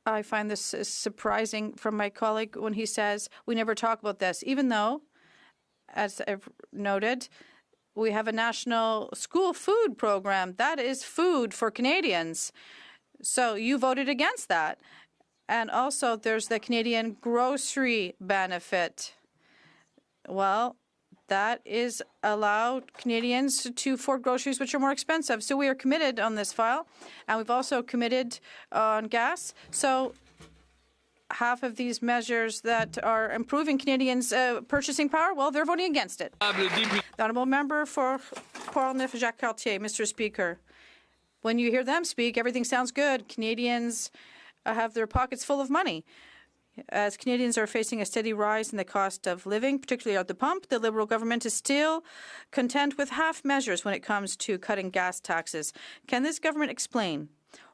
Speaker 12: I find this surprising from my colleague when he says we never talk about this, even though, as I've noted, we have a national school food program. That is food for Canadians. So you voted against that. And also there's the Canadian grocery benefit. Well, that is allow Canadians to afford groceries which are more expensive. So we are committed on this file, and we've also committed on gas. So half of these measures that are improving Canadians' purchasing power, well, they're voting against it. The honourable member for Portneuf-Jacques-Cartier, Mr. Speaker, when you hear them speak, everything sounds good. Canadians have their pockets full of money. As Canadians are facing a steady rise in the cost of living, particularly at the pump, the Liberal government is still content with half measures when it comes to cutting gas taxes. Can this government explain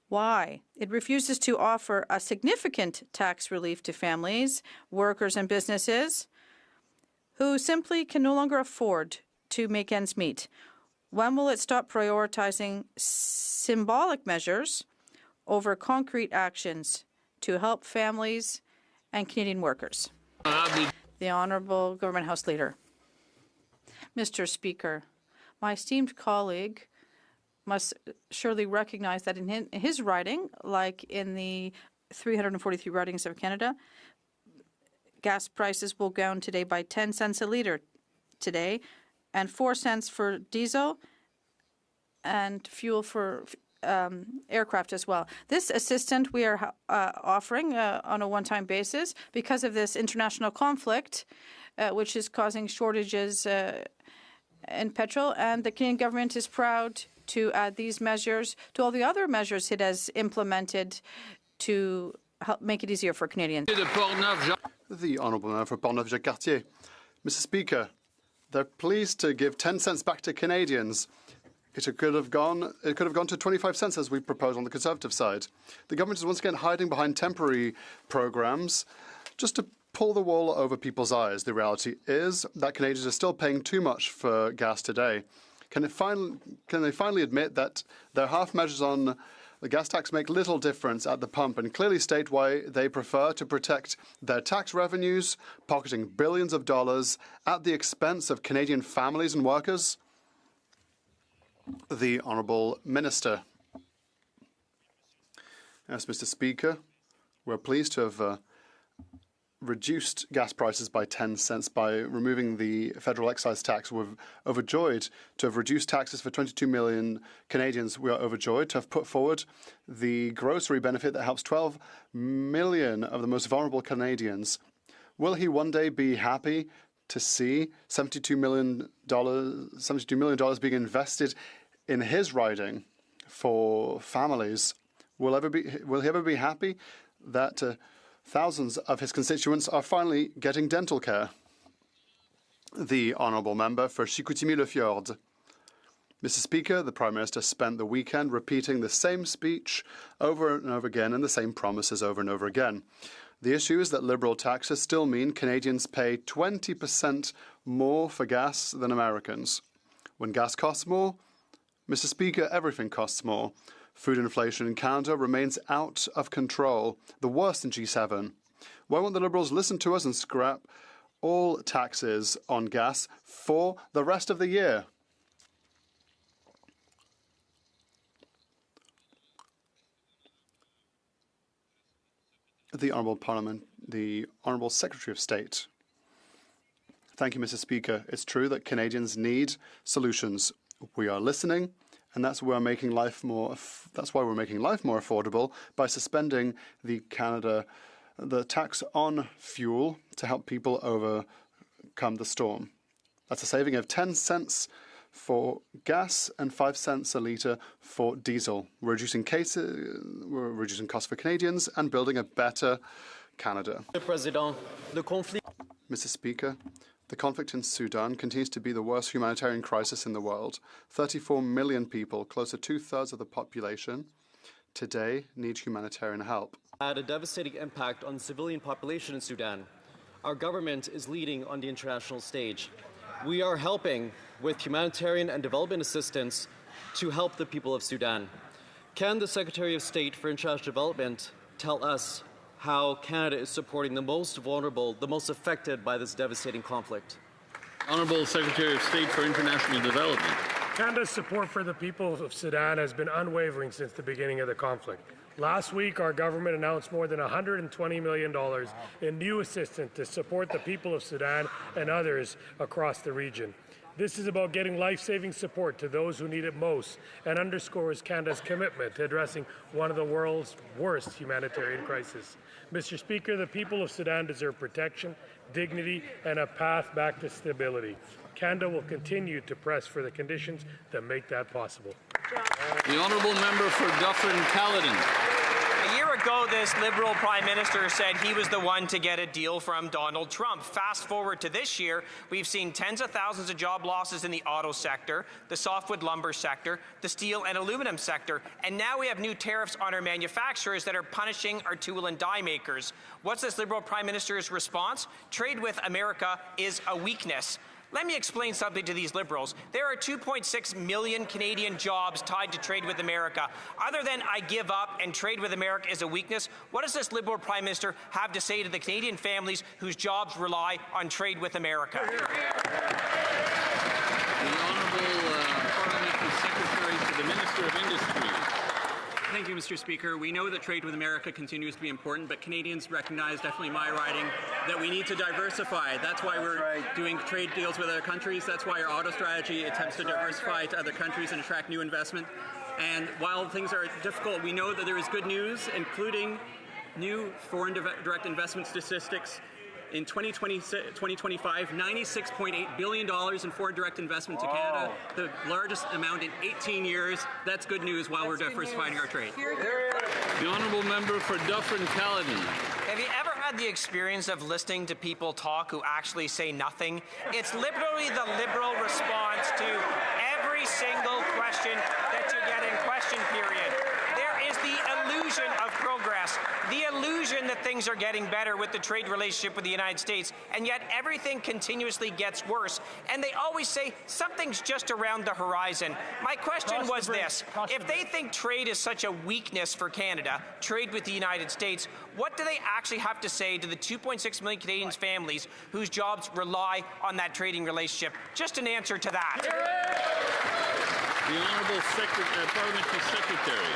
Speaker 12: why it refuses to offer a significant tax relief to families, workers and businesses who simply can no longer afford to make ends meet? When will it stop prioritizing symbolic measures over concrete actions to help families and Canadian workers? The Honourable Government House Leader. Mr. Speaker, my esteemed colleague must surely recognize that in his riding, like in the 343 ridings of Canada, gas prices will go down today by 10 cents a litre today, and 4 cents for diesel and fuel for aircraft as well. This assistance we are offering on a one-time basis because of this international conflict, which is causing shortages in petrol, and the Canadian government is proud to add these measures to all the other measures it has implemented to help make it easier for Canadians.
Speaker 8: The Honourable Member for Portneuf-Jacques-Cartier. Mr. Speaker, they're pleased to give 10 cents back to Canadians. It could have gone to 25 cents as we propose on the Conservative side. The government is once again hiding behind temporary programs just to pull the wool over people's eyes. The reality is that Canadians are still paying too much for gas today. Can they finally admit that their half measures on the gas tax make little difference at the pump and clearly state why they prefer to protect their tax revenues, pocketing billions of dollars at the expense of Canadian families and workers? The Honourable Minister. Yes, Mr. Speaker, we're pleased to have reduced gas prices by 10 cents by removing the federal excise tax. We're overjoyed to have reduced taxes for 22 million Canadians. We are overjoyed to have put forward the grocery benefit that helps 12 million of the most vulnerable Canadians. Will he one day be happy to see $72 million being invested in his riding for families? Will he ever be happy that thousands of his constituents are finally getting dental care? The Honourable Member for Chicoutimi-Le-Fjord. Mr. Speaker, the Prime Minister spent the weekend repeating the same speech over and over again and the same promises over and over again. The issue is that Liberal taxes still mean Canadians pay 20% more for gas than Americans. When gas costs more, Mr. Speaker, everything costs more. Food inflation in Canada remains out of control, the worst in G7. Why won't the Liberals listen to us and scrap all taxes on gas for the rest of the year? The Honourable Secretary of State. Thank you, Mr. Speaker. It's true that Canadians need solutions. We are listening, and that's why we're making life more affordable by suspending the tax on fuel to help people overcome the storm. That's a saving of 10 cents for gas and 5 cents a litre for diesel. We're reducing costs for Canadians and building a better Canada. Mr. Speaker, the conflict in Sudan continues to be the worst humanitarian crisis in the world. 34 million people, close to 2/3 of the population, today need humanitarian help.
Speaker 16: Had a devastating impact on the civilian population in Sudan. Our government is leading on the international stage. We are helping with humanitarian and development assistance to help the people of Sudan. Can the Secretary of State for International Development tell us how Canada is supporting the most vulnerable, the most affected by this devastating conflict?
Speaker 13: Honourable Secretary of State for International Development.
Speaker 20: Canada's support for the people of Sudan has been unwavering since the beginning of the conflict.
Speaker 2: Last week, our government announced more than $120 million in new assistance to support the people of Sudan and others across the region. This is about getting life-saving support to those who need it most and underscores Canada's commitment to addressing one of the world's worst humanitarian crises. Mr. Speaker, the people of Sudan deserve protection, dignity, and a path back to stability. Canada will continue to press for the conditions that make that possible.
Speaker 13: The honourable member for Dufferin-Caledon.
Speaker 15: A year ago, this Liberal Prime Minister said he was the one to get a deal from Donald Trump. Fast forward to this year, we've seen tens of thousands of job losses in the auto sector, the softwood lumber sector, the steel and aluminum sector, and now we have new tariffs on our manufacturers that are punishing our tool and die makers. What's this Liberal Prime Minister's response? Trade with America is a weakness. Let me explain something to these Liberals. There are 2.6 million Canadian jobs tied to trade with America. Other than I give up and trade with America is a weakness, what does this Liberal Prime Minister have to say to the Canadian families whose jobs rely on trade with America?
Speaker 13: The Honourable Parliamentary Secretary to the Minister of Industry.
Speaker 20: Thank you, Mr. Speaker. We know that trade with America continues to be important, but Canadians recognize, definitely my riding, that we need to diversify. That's why we're doing trade deals with other countries. That's why our auto strategy attempts to diversify to other countries and attract new investment. And while things are difficult, we know that there is good news, including new foreign direct investment statistics. In 2025, $96.8 billion in foreign direct investment to Canada, the largest amount in 18 years. That's good news while we're diversifying our trade.
Speaker 13: The honourable member for Dufferin-Caledon.
Speaker 15: Have you ever had the experience of listening to people talk who actually say nothing? It's literally the Liberal response to every single question that you get in question period. There is the illusion of progress, the illusion that things are getting better with the trade relationship with the United States, and yet everything continuously gets worse. And they always say something's just around the horizon. My question was this: if they think trade is such a weakness for Canada, trade with the United States, what do they actually have to say to the 2.6 million Canadian families whose jobs rely on that trading relationship? Just an answer to that.
Speaker 13: The Honourable Parliamentary Secretary.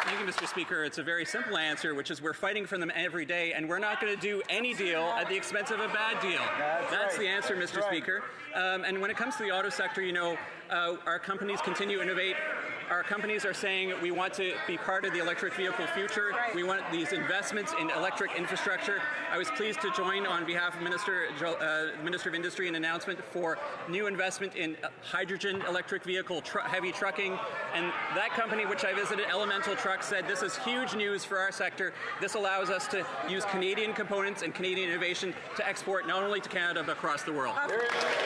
Speaker 20: Thank you, Mr. Speaker. It's a very simple answer, which is we're fighting for them every day, and we're not going to do any deal at the expense of a bad deal. That's the answer, Mr. Speaker. And when it comes to the auto sector, you know, our companies continue to innovate. Our companies are saying we want to be part of the electric vehicle future. We want these investments in electric infrastructure. I was pleased to join on behalf of Minister of Industry an announcement for new investment in hydrogen electric vehicle heavy trucking. And that company, which I visited, Elemental Trucks, said this is huge news for our sector. This allows us to use Canadian components and Canadian innovation to export not only to Canada but across the world.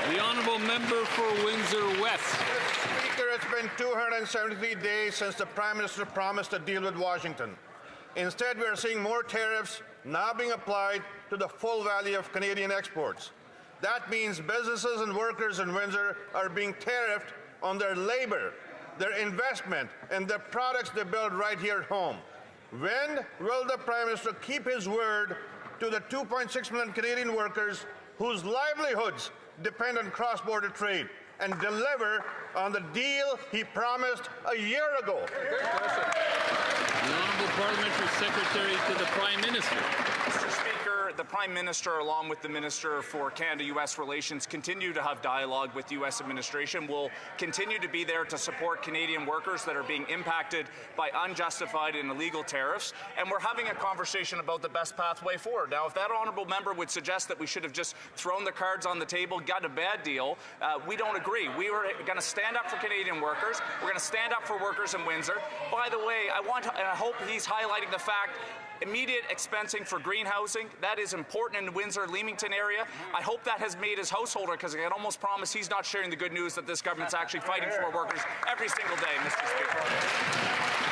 Speaker 13: The honourable member for Windsor West.
Speaker 21: Speaker, it's been 273 days since the Prime Minister promised a deal with Washington. Instead, we are seeing more tariffs now being applied to the full value of Canadian exports. That means businesses and workers in Windsor are being tariffed on their labor, their investment, and the products they build right here at home. When will the Prime Minister keep his word to the 2.6 million Canadian workers whose livelihoods depend on cross-border trade and deliver on the deal he promised a year ago?
Speaker 13: The Honourable Parliamentary Secretary to the Prime Minister.
Speaker 22: Mr. Speaker, the Prime Minister, along with the Minister for Canada-U.S. Relations, continue to have dialogue with the U.S. administration. We'll continue to be there to support Canadian workers that are being impacted by unjustified and illegal tariffs. And we're having a conversation about the best pathway forward. Now, if that honourable member would suggest that we should have just thrown the cards on the table, got a bad deal, we don't agree. We were going to stand up for Canadian workers. We're going to stand up for workers in Windsor. By the way, I hope he's highlighting the fact immediate expensing for greenhousing. That is important in the Windsor-Leamington area. I hope that has made his householder, because I can almost promise he's not sharing the good news that this government's actually fighting for workers every single day, Mr. Speaker.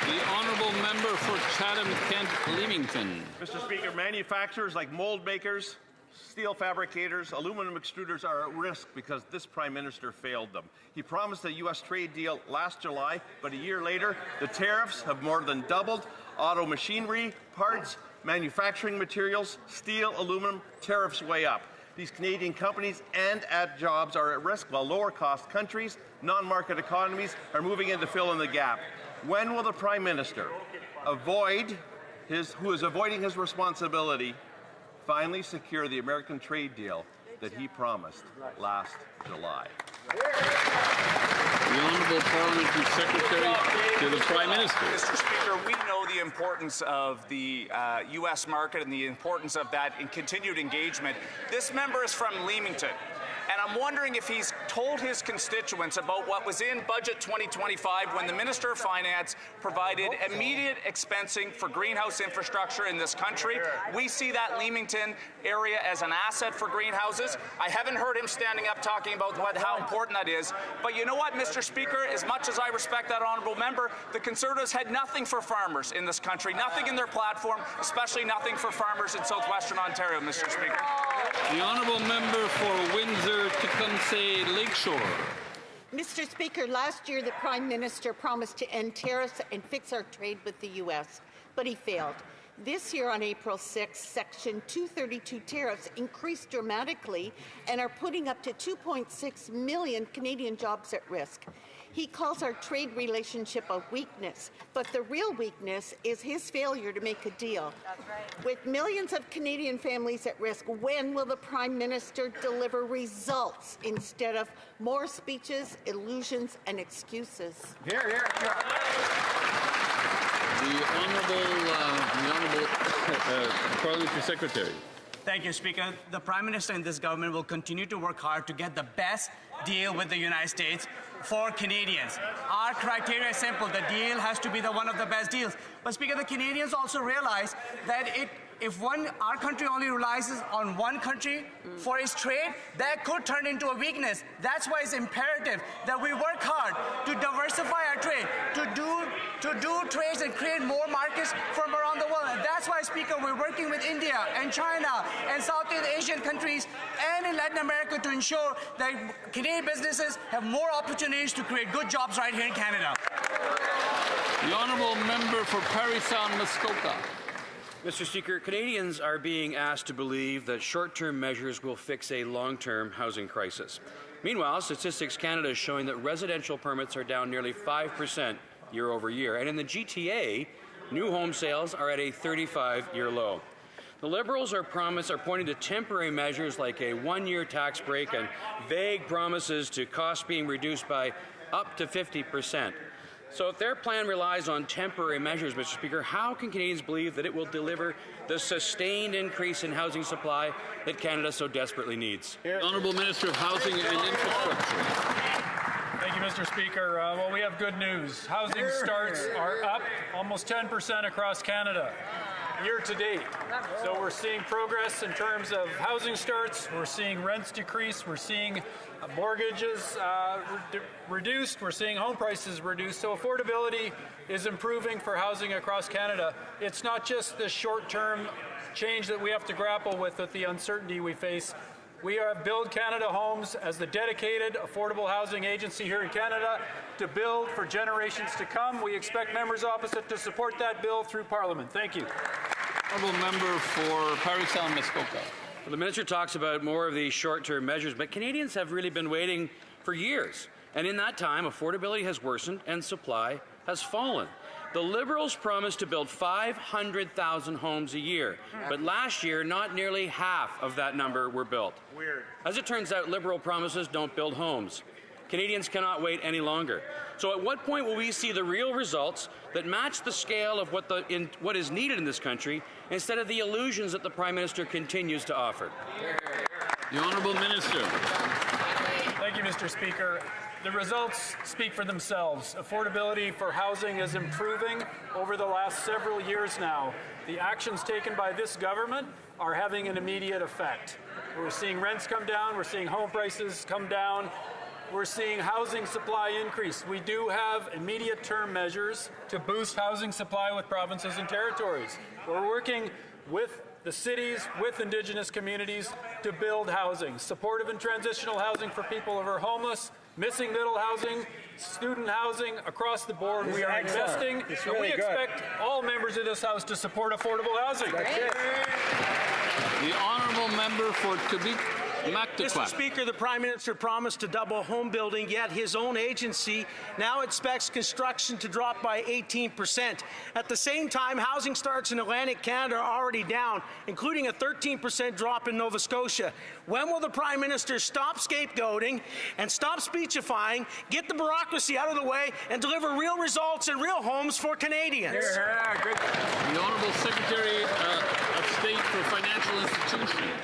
Speaker 13: The honourable member for Chatham-Kent-Leamington.
Speaker 26: Mr. Speaker, manufacturers like mold makers, steel fabricators, aluminum extruders are at risk because this Prime Minister failed them. He promised a U.S. trade deal last July, but a year later, the tariffs have more than doubled. Auto machinery, parts, manufacturing materials, steel, aluminum, tariffs way up. These Canadian companies and jobs are at risk, while lower-cost countries, non-market economies are moving in to fill in the gap. When will the Prime Minister who is avoiding his responsibility, finally secure the American trade deal that he promised last July.
Speaker 13: The Honourable Parliamentary Secretary to the Prime Minister.
Speaker 22: Mr. Speaker, we know the importance of the U.S. market and the importance of that in continued engagement. This member is from Leamington. And I'm wondering if he's told his constituents about what was in Budget 2025 when the Minister of Finance provided immediate expensing for greenhouse infrastructure in this country. We see that Leamington area as an asset for greenhouses. I haven't heard him standing up talking about how important that is. But you know what, Mr. Speaker, as much as I respect that honourable member, the Conservatives had nothing for farmers in this country, nothing in their platform, especially nothing for farmers in southwestern Ontario, Mr. Speaker.
Speaker 13: The honourable member for Windsor-Tecumseh Lakeshore.
Speaker 4: Mr. Speaker, last year the Prime Minister promised to end tariffs and fix our trade with the U.S., but he failed. This year on April 6, Section 232 tariffs increased dramatically and are putting up to 2.6 million Canadian jobs at risk. He calls our trade relationship a weakness, but the real weakness is his failure to make a deal. That's right. With millions of Canadian families at risk, when will the Prime Minister deliver results instead of more speeches, illusions, and excuses?
Speaker 13: The Honourable Parliamentary Secretary.
Speaker 6: Thank you, Speaker. The Prime Minister and this government will continue to work hard to get the best deal with the United States for Canadians. Our criteria is simple. The deal has to be one of the best deals. But, Speaker, the Canadians also realize that if our country only relies on one country for its trade, that could turn into a weakness. That's why it's imperative that we work hard to diversify our trade, to do trades and create more markets from around the world. And that's why, Speaker, we're working with India and China and Southeast Asian countries and in Latin America to ensure that Canadian businesses have more opportunities to create good jobs right here in Canada.
Speaker 13: The honourable member for Parry Sound Muskoka.
Speaker 7: Mr. Speaker, Canadians are being asked to believe that short-term measures will fix a long-term housing crisis. Meanwhile, Statistics Canada is showing that residential permits are down nearly 5% year over year, and in the GTA, new home sales are at a 35-year low. The Liberals are pointing to temporary measures like a one-year tax break and vague promises to costs being reduced by up to 50%. So if their plan relies on temporary measures, Mr. Speaker, how can Canadians believe that it will deliver the sustained increase in housing supply that Canada so desperately needs?
Speaker 13: Honourable Minister of Housing and Infrastructure.
Speaker 9: Thank you, Mr. Speaker. Well, we have good news. Housing starts are up almost 10% across Canada year to date. So we're seeing progress in terms of housing starts. We're seeing rents decrease. We're seeing mortgages reduced. We're seeing home prices reduced. So affordability is improving for housing across Canada. It's not just the short-term change that we have to grapple with the uncertainty we face. We are Build Canada Homes as the dedicated affordable housing agency here in Canada to build for generations to come. We expect members opposite to support that bill through Parliament. Thank you.
Speaker 13: Honourable member for Parry Sound Muskoka.
Speaker 7: Well, the Minister talks about more of these short-term measures, but Canadians have really been waiting for years. And in that time, affordability has worsened and supply has fallen. The Liberals promised to build 500,000 homes a year, but last year, not nearly half of that number were built.
Speaker 9: Weird.
Speaker 7: As it turns out, Liberal promises don't build homes. Canadians cannot wait any longer. So at what point will we see the real results that match the scale of what is needed in this country instead of the illusions that the Prime Minister continues to offer?
Speaker 13: The Honourable Minister.
Speaker 9: Thank you, Mr. Speaker. The results speak for themselves. Affordability for housing is improving over the last several years now. The actions taken by this government are having an immediate effect. We're seeing rents come down. We're seeing home prices come down. We're seeing housing supply increase. We do have immediate term measures to boost housing supply with provinces and territories. We're working with the cities, with Indigenous communities to build housing, supportive and transitional housing for people who are homeless, missing middle housing, student housing, across the board. We are investing, and we expect all members of this House to support affordable housing.
Speaker 13: The Honourable Member for
Speaker 1: Mr. Speaker, the Prime Minister promised to double home building, yet his own agency now expects construction to drop by 18%. At the same time, housing starts in Atlantic Canada are already down, including a 13% drop in Nova Scotia. When will the Prime Minister stop scapegoating and stop speechifying, get the bureaucracy out of the way, and deliver real results and real homes for Canadians?
Speaker 13: The Honourable Secretary of State for Financial Institutions.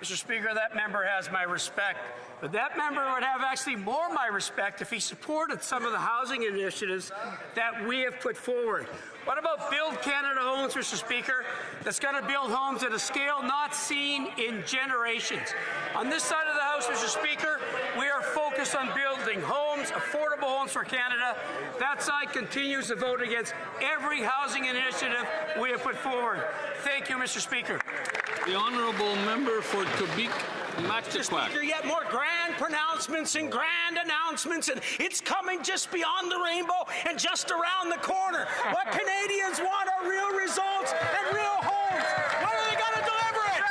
Speaker 10: Mr. Speaker, that member has my respect, but that member would have actually more my respect if he supported some of the housing initiatives that we have put forward. What about Build Canada Homes, Mr. Speaker, that's going to build homes at a scale not seen in generations? On this side of the House, Mr. Speaker, we are focused on building homes, affordable homes for Canada. That side continues to vote against every housing initiative we have put forward. Thank you, Mr. Speaker.
Speaker 13: The Honourable Member for Quebec,
Speaker 1: Mr. Speaker, yet more grand pronouncements and grand announcements, and it's coming just beyond the rainbow and just around the corner. What Canadians want are real results and real homes. When are they going to deliver it?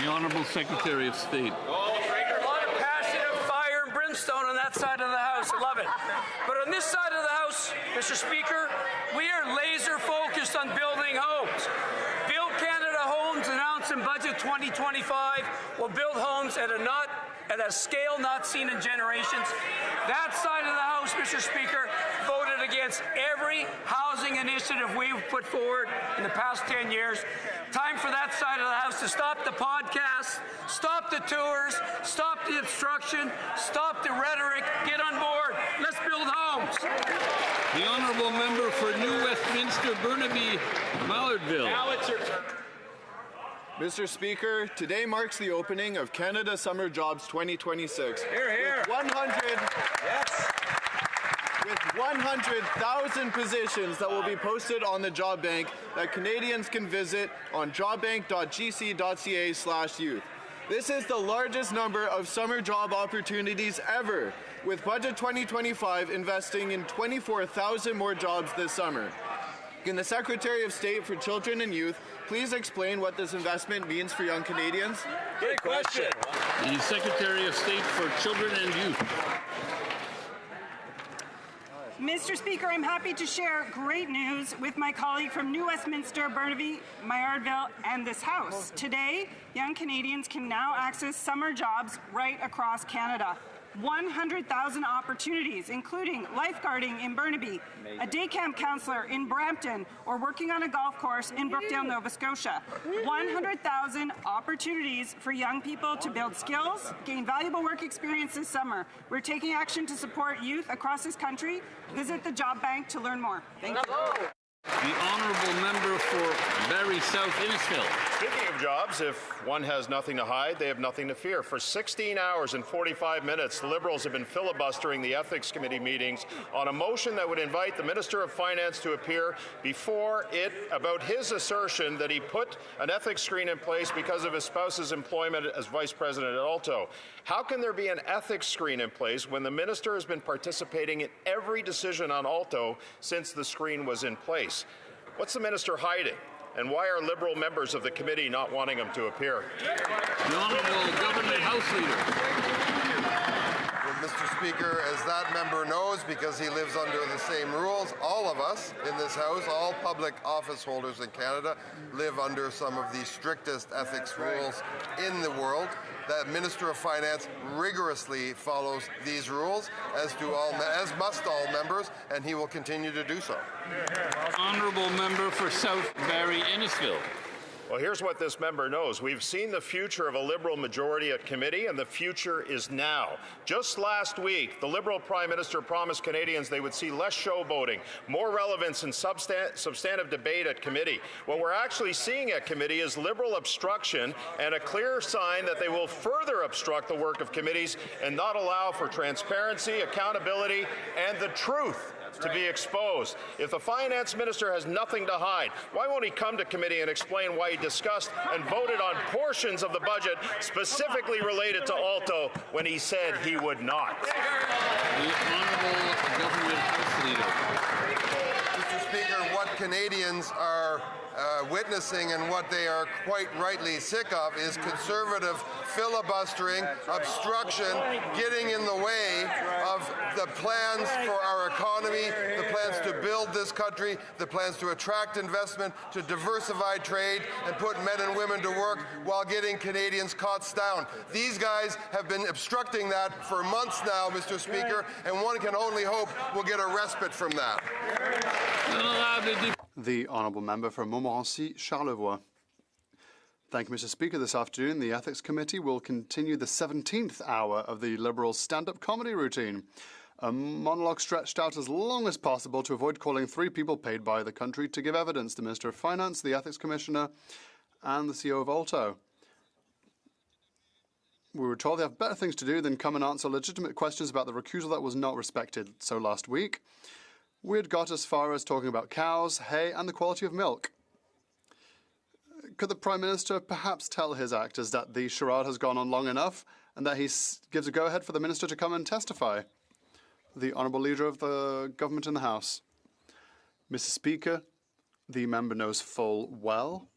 Speaker 13: The Honourable Secretary of State.
Speaker 10: A lot of passion and fire and brimstone on that side of the House. I love it. But on this side of the House, Mr. Speaker, we are laser focused on building homes. Build Canada Homes, announced in Budget 2025, will build homes at a scale not seen in generations. That side of the House, Mr. Speaker, voted against every housing initiative we've put forward in the past 10 years. Time for that side of the House to stop the podcasts, stop the tours, stop the obstruction, stop the rhetoric, get on board. Let's build homes.
Speaker 13: The Honourable Member for New Westminster, Burnaby, Mallardville.
Speaker 10: Now it's your turn.
Speaker 14: Mr. Speaker, today marks the opening of Canada Summer Jobs 2026.
Speaker 10: Here, here.
Speaker 14: With 100,000 positions that will be posted on the Job Bank that Canadians can visit on jobbank.gc.ca/youth. This is the largest number of summer job opportunities ever, with Budget 2025 investing in 24,000 more jobs this summer. Can the Secretary of State for Children and Youth please explain what this investment means for young Canadians?
Speaker 10: Good question.
Speaker 13: The Secretary of State for Children and Youth.
Speaker 5: Mr. Speaker, I'm happy to share great news with my colleague from New Westminster, Burnaby, Mallardville, and this House. Today, young Canadians can now access summer jobs right across Canada. 100,000 opportunities, including lifeguarding in Burnaby, a day camp counselor in Brampton, or working on a golf course in Brookdale, Nova Scotia. 100,000 opportunities for young people to build skills, gain valuable work experience this summer. We're taking action to support youth across this country. Visit the Job Bank to learn more. Thank you.
Speaker 13: The Honourable Member for Barrie South Innisfil.
Speaker 17: Speaking of jobs, if one has nothing to hide, they have nothing to fear. For 16 hours and 45 minutes, the Liberals have been filibustering the Ethics Committee meetings on a motion that would invite the Minister of Finance to appear before it about his assertion that he put an ethics screen in place because of his spouse's employment as Vice President at Alto. How can there be an ethics screen in place when the Minister has been participating in every decision on Alto since the screen was in place? What's the Minister hiding? And why are Liberal members of the committee not wanting him to appear?
Speaker 13: The Honourable Government House Leader.
Speaker 23: Well, Mr. Speaker, as that member knows, because he lives under the same rules, all of us in this House, all public office holders in Canada, live under some of the strictest ethics rules in the world. The Minister of Finance rigorously follows these rules, as must all members, and he will continue to do so.
Speaker 13: Honourable Member for South Barrie Innisfil.
Speaker 17: Well, here's what this member knows. We've seen the future of a Liberal majority at committee, and the future is now. Just last week, the Liberal Prime Minister promised Canadians they would see less showboating, more relevance and substantive debate at committee. What we're actually seeing at committee is Liberal obstruction and a clear sign that they will further obstruct the work of committees and not allow for transparency, accountability, and the truth to be exposed. If the Finance Minister has nothing to hide, why won't he come to committee and explain why he discussed and voted on portions of the budget specifically related to Alto when he said he would not?
Speaker 13: The Honourable Government House Leader.
Speaker 23: Mr. Speaker, what Canadians are witnessing and what they are quite rightly sick of is conservative filibustering, obstruction, getting in the way of the plans for our economy, the plans to build this country, the plans to attract investment, to diversify trade, and put men and women to work while getting Canadians' costs down. These guys have been obstructing that for months now, Mr. Speaker, and one can only hope we'll get a respite from that.
Speaker 8: The Honourable Member for Montmorency-Charlevoix. Thank you, Mr. Speaker. This afternoon, the Ethics Committee will continue the 17th hour of the Liberals' stand-up comedy routine, a monologue stretched out as long as possible to avoid calling three people paid by the country to give evidence: the Minister of Finance, the Ethics Commissioner, and the CEO of Alto. We were told they have better things to do than come and answer legitimate questions about the recusal that was not respected. So last week, we had got as far as talking about cows, hay, and the quality of milk. Could the Prime Minister perhaps tell his actors that the charade has gone on long enough and that he gives a go-ahead for the Minister to come and testify? The Honourable Leader of the Government in the House. Mr. Speaker, the member knows full well,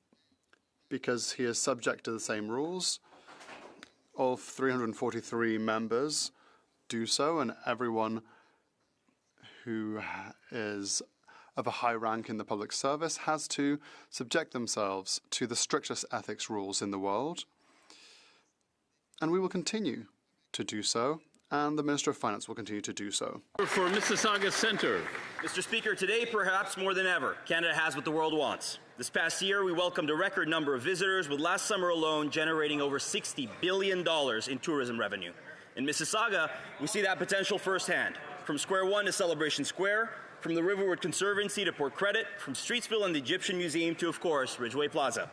Speaker 8: because he is subject to the same rules. All 343 members do so, and everyone who is of a high rank in the public service has to subject themselves to the strictest ethics rules in the world. And we will continue to do so, and the Minister of Finance will continue to do so.
Speaker 3: For Mississauga Centre.
Speaker 11: Mr. Speaker, today, perhaps more than ever, Canada has what the world wants. This past year, we welcomed a record number of visitors, with last summer alone generating over $60 billion in tourism revenue. In Mississauga, we see that potential firsthand. From Square One to Celebration Square, from the Riverwood Conservancy to Port Credit, from Streetsville and the Egyptian Museum to, of course, Ridgeway Plaza.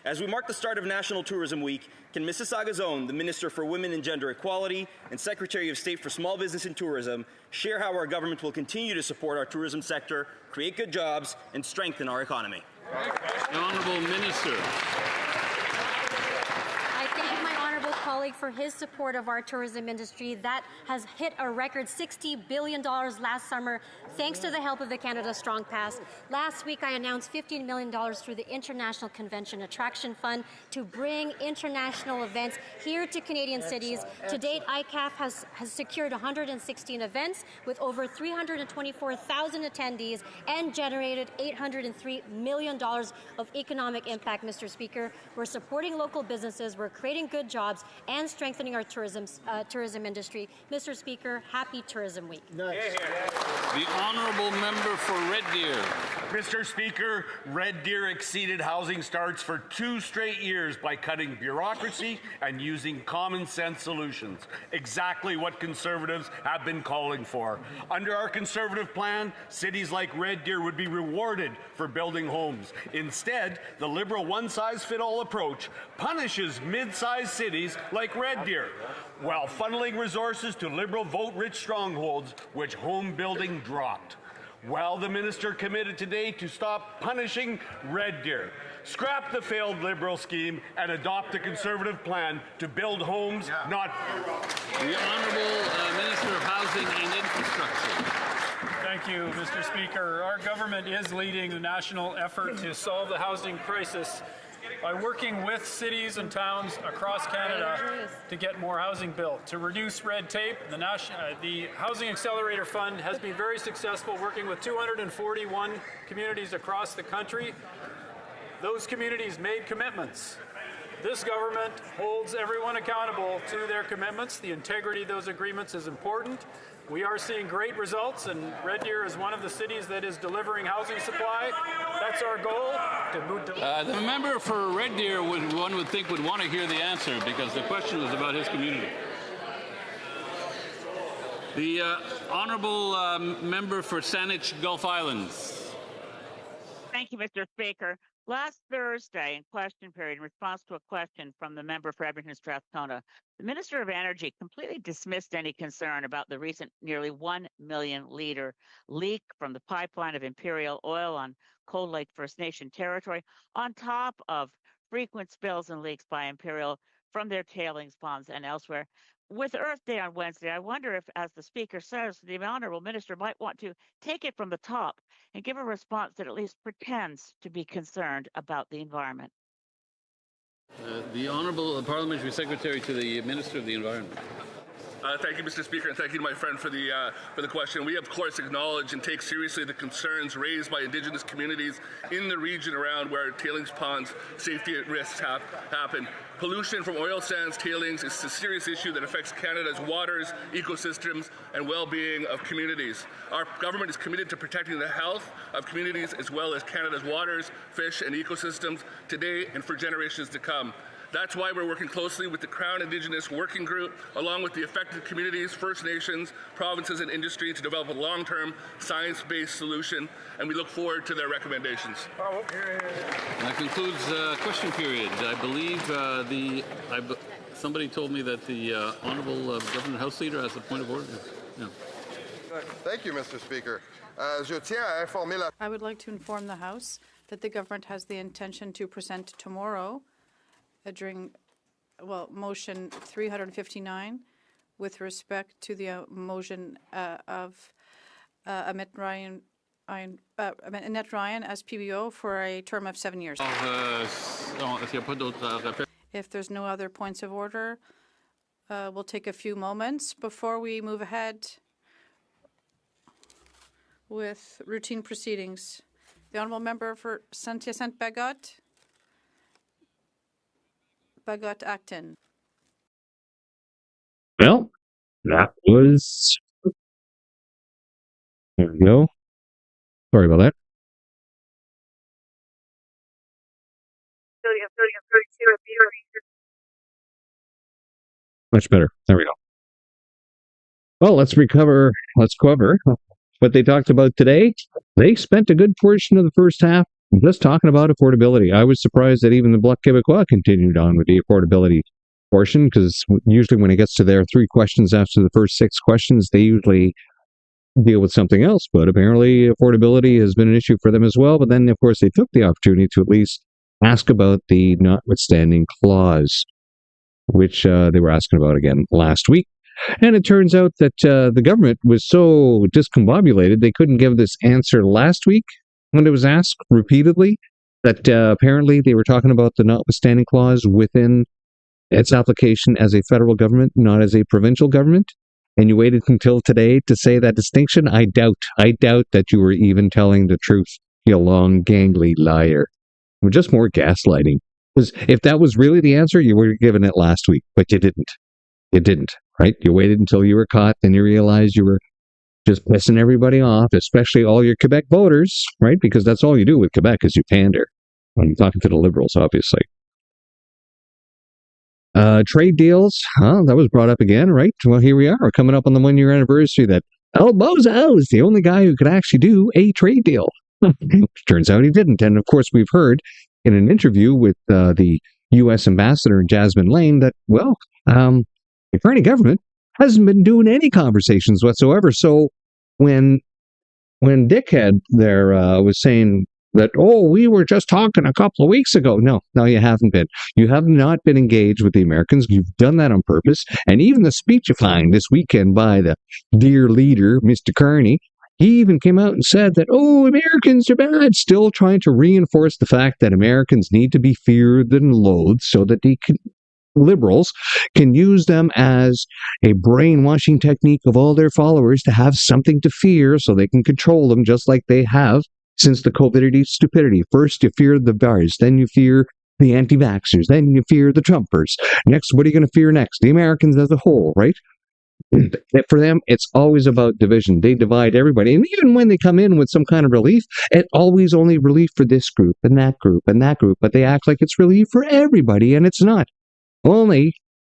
Speaker 11: As we mark the start of National Tourism Week, can Mississauga's own, the Minister for Women and Gender Equality and Secretary of State for Small Business and Tourism, share how our government will continue to support our tourism sector, create good jobs, and strengthen our economy?
Speaker 3: The Honourable Minister.
Speaker 18: I thank my honourable colleague for his support of our tourism industry. That has hit a record $60 billion last summer, thanks to the help of the Canada Strong Pass. Last week, I announced $15 million through the International Convention Attraction Fund to bring international events here to Canadian cities. To date, ICAF has secured 116 events with over 324,000 attendees and generated $803 million of economic impact, Mr. Speaker. We're supporting local businesses, we're creating good jobs, and strengthening our tourism industry. Mr. Speaker, happy Tourism Week.
Speaker 3: Nice. The Honourable Member for Red Deer.
Speaker 19: Mr. Speaker, Red Deer exceeded housing starts for 2 straight years by cutting bureaucracy and using common sense solutions. Exactly what Conservatives have been calling for. Under our Conservative plan, cities like Red Deer would be rewarded for building homes. Instead, the Liberal one-size-fits-all approach punishes mid-sized cities like Red Deer, while funneling resources to Liberal vote-rich strongholds, which home building dropped. Well, the minister committed today to stop punishing Red Deer, scrap the failed Liberal scheme, and adopt a Conservative plan to build homes, not...
Speaker 3: The Honourable Minister of Housing and Infrastructure.
Speaker 9: Thank you, Mr. Speaker. Our government is leading the national effort to solve the housing crisis by working with cities and towns across Canada to get more housing built, to reduce red tape. The Housing Accelerator Fund has been very successful, working with 241 communities across the country. Those communities made commitments. This government holds everyone accountable to their commitments. The integrity of those agreements is important. We are seeing great results, and Red Deer is one of the cities that is delivering housing supply. That's our goal.
Speaker 3: The member for Red Deer, one would think, would want to hear the answer, because the question was about his community. The Honourable Member for Saanich Gulf Islands.
Speaker 24: Thank you, Mr. Speaker. Last Thursday, in question period, in response to a question from the member for Edmonton Strathcona, the Minister of Energy completely dismissed any concern about the recent nearly 1 million litre leak from the pipeline of Imperial Oil on Cold Lake First Nation territory, on top of frequent spills and leaks by Imperial from their tailings ponds and elsewhere. with Earth Day on Wednesday, I wonder if, as the Speaker says, the Honourable Minister might want to take it from the top and give a response that at least pretends to be concerned about the environment.
Speaker 3: The Honourable Parliamentary Secretary to the Minister of the Environment.
Speaker 2: Thank you, Mr. Speaker, and thank you to my friend for the question. We, of course, acknowledge and take seriously the concerns raised by Indigenous communities in the region around where tailings ponds safety risks happen. Pollution from oil sands tailings is a serious issue that affects Canada's waters, ecosystems, and well-being of communities. Our government is committed to protecting the health of communities as well as Canada's waters, fish, and ecosystems today and for generations to come. That's why we're working closely with the Crown Indigenous Working Group, along with the affected communities, First Nations, provinces, and industry to develop a long-term, science-based solution, and we look forward to their recommendations.
Speaker 3: That concludes question period. I believe somebody told me that the Honourable Government House Leader has a point of order. Yeah.
Speaker 23: Thank you, Mr. Speaker. I
Speaker 12: would like to inform the House that the government has the intention to present tomorrow motion 359 with respect to the motion of Annette Ryan as PBO for a term of 7 years. If there's no other points of order, we'll take a few moments before we move ahead with routine proceedings. The Honourable Member for Saint-Hyacinthe Bagot-Acton.
Speaker 15: Well, that was... There we go. Sorry about that. Much better. There we go. Well, let's cover what they talked about today. They spent a good portion of the first half just talking about affordability. I was surprised that even the Bloc Québécois continued on with the affordability portion, because usually when it gets to their 3 questions after the first 6 questions, they usually deal with something else. But apparently affordability has been an issue for them as well. But then, of course, they took the opportunity to at least ask about the notwithstanding clause, which they were asking about again last week. And it turns out that the government was so discombobulated they couldn't give this answer last week when it was asked repeatedly, that apparently they were talking about the notwithstanding clause within its application as a federal government, not as a provincial government. And you waited until today to say that distinction? I doubt that you were even telling the truth, you long, gangly liar. Just more gaslighting. Because if that was really the answer, you would have given it last week, but you didn't. You didn't, right? You waited until you were caught, then you realized you were just pissing everybody off, especially all your Quebec voters, right? Because that's all you do with Quebec is you pander. I'm talking to the Liberals, obviously. Trade deals, that was brought up again, right? Well, here we are. We're coming up on the 1-year anniversary that El Bozo is the only guy who could actually do a trade deal. Turns out he didn't. And of course, we've heard in an interview with the U.S. Ambassador Jasmine Lane that, well, the Carney government hasn't been doing any conversations whatsoever. So when Dickhead there was saying that, oh, we were just talking a couple of weeks ago. No, you haven't been. You have not been engaged with the Americans. You've done that on purpose. And even the speechifying this weekend by the dear leader, Mr. Carney, he even came out and said that, oh, Americans are bad, still trying to reinforce the fact that Americans need to be feared and loathed so that the Liberals can use them as a brainwashing technique of all their followers to have something to fear so they can control them just like they have since the COVID stupidity. First, you fear the virus, then you fear the anti-vaxxers, then you fear the Trumpers. Next, what are you going to fear next? The Americans as a whole, right? For them, it's always about division. They divide everybody. And even when they come in with some kind of relief, it's always only relief for this group and that group and that group. But they act like it's relief for everybody, and it's not. Only,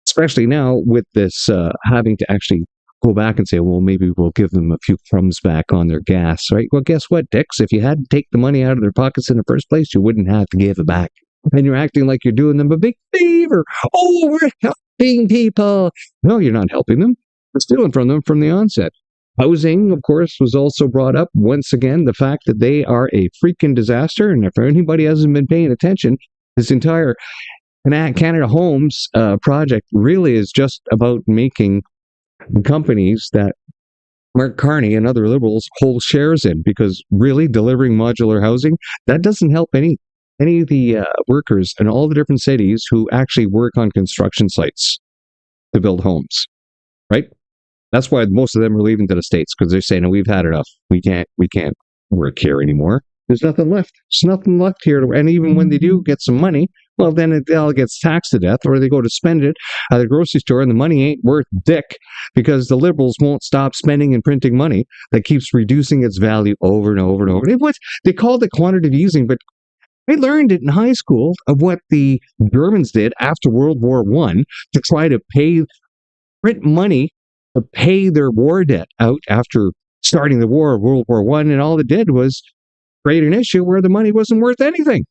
Speaker 15: especially now with this having to actually go back and say, well, maybe we'll give them a few crumbs back on their gas, right? Well, guess what, dicks? If you had to take the money out of their pockets in the first place, you wouldn't have to give it back. And you're acting like you're doing them a big favor. Oh, we're helping people. No, you're not helping them. We're stealing from them from the onset. Housing, of course, was also brought up. Once again, the fact that they are a freaking disaster. And if anybody hasn't been paying attention, this entire Canada Homes project really is just about making companies that Mark Carney and other Liberals hold shares in, because really delivering modular housing, that doesn't help any of the workers in all the different cities who actually work on construction sites to build homes, right? That's why most of them are leaving to the States, because they're saying, oh, we've had enough. We can't work here anymore. There's nothing left. There's nothing left here. And even when they do get some money, well, then it all gets taxed to death, or they go to spend it at the grocery store, and the money ain't worth dick, because the Liberals won't stop spending and printing money that keeps reducing its value over and over and over. They called it quantitative easing, but I learned it in high school of what the Germans did after World War I to try to print money to pay their war debt out after starting the war of World War I, and all it did was create an issue where the money wasn't worth anything.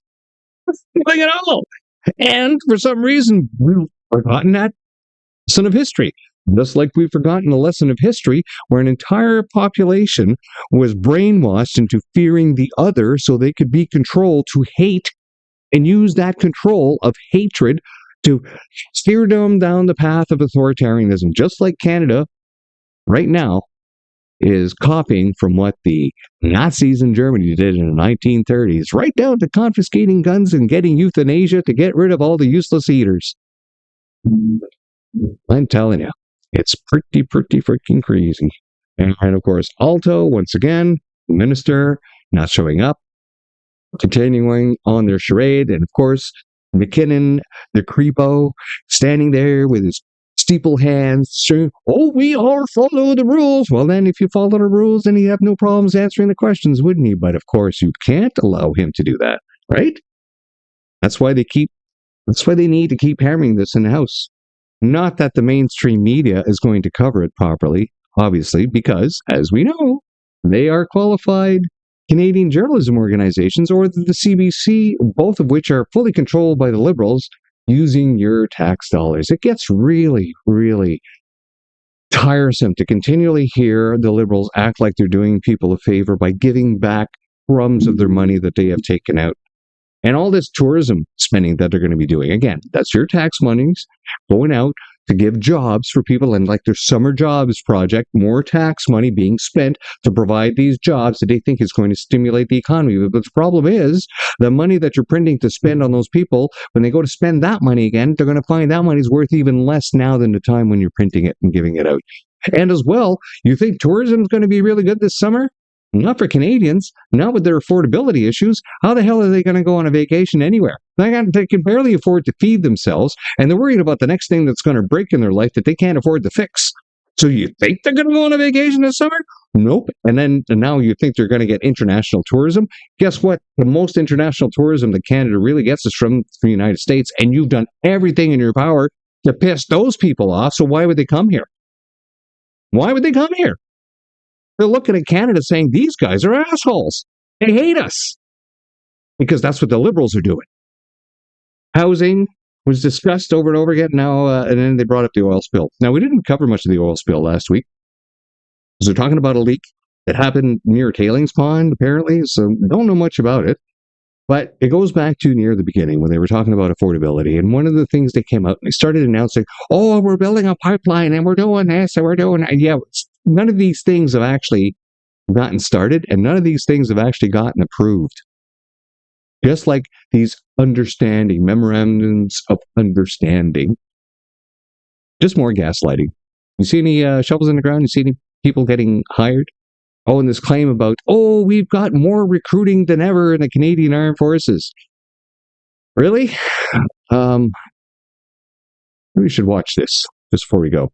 Speaker 15: Nothing at all. And for some reason, we've forgotten that lesson of history. Just like we've forgotten the lesson of history where an entire population was brainwashed into fearing the other so they could be controlled to hate, and use that control of hatred to steer them down the path of authoritarianism, just like Canada right now is copying from what the Nazis in Germany did in the 1930s, right down to confiscating guns and getting euthanasia to get rid of all the useless eaters. I'm telling you, it's pretty freaking crazy. And of course, Alto, once again, the minister not showing up, continuing on their charade, and of course, McKinnon, the creepo, standing there with his steeple hands, saying, oh, we all follow the rules. Well, then, if you follow the rules, then you have no problems answering the questions, wouldn't you? But of course, you can't allow him to do that, right? That's why they need to keep hammering this in the House. Not that the mainstream media is going to cover it properly, obviously, because, as we know, they are qualified Canadian journalism organizations, or the CBC, both of which are fully controlled by the Liberals, using your tax dollars. It gets really, really tiresome to continually hear the Liberals act like they're doing people a favor by giving back crumbs of their money that they have taken out. And all this tourism spending that they're going to be doing, again, that's your tax monies going out to give jobs for people, and like their summer jobs project, more tax money being spent to provide these jobs that they think is going to stimulate the economy. But the problem is, the money that you're printing to spend on those people, when they go to spend that money again, they're going to find that money's worth even less now than the time when you're printing it and giving it out. And as well, you think tourism is going to be really good this summer? Not for Canadians, not with their affordability issues. How the hell are they going to go on a vacation anywhere? They can barely afford to feed themselves, and they're worried about the next thing that's going to break in their life that they can't afford to fix. So you think they're going to go on a vacation this summer? Nope. And now you think they're going to get international tourism? Guess what? The most international tourism that Canada really gets is from the United States, and you've done everything in your power to piss those people off, so why would they come here? Why would they come here? They're looking at Canada saying, these guys are assholes. They hate us. Because that's what the Liberals are doing. Housing was discussed over and over again now, and then they brought up the oil spill. Now, we didn't cover much of the oil spill last week, because they're talking about a leak that happened near a tailings pond, apparently, so we don't know much about it. But it goes back to near the beginning when they were talking about affordability. And one of the things they came out and they started announcing, oh, we're building a pipeline and we're doing this and we're doing that. Yeah, none of these things have actually gotten started, and none of these things have actually gotten approved. Just like these understanding, memorandums of understanding. Just more gaslighting. You see any shovels in the ground? You see any people getting hired? Oh, and this claim about, oh, we've got more recruiting than ever in the Canadian Armed Forces. Really? Maybe we should watch this just before we go.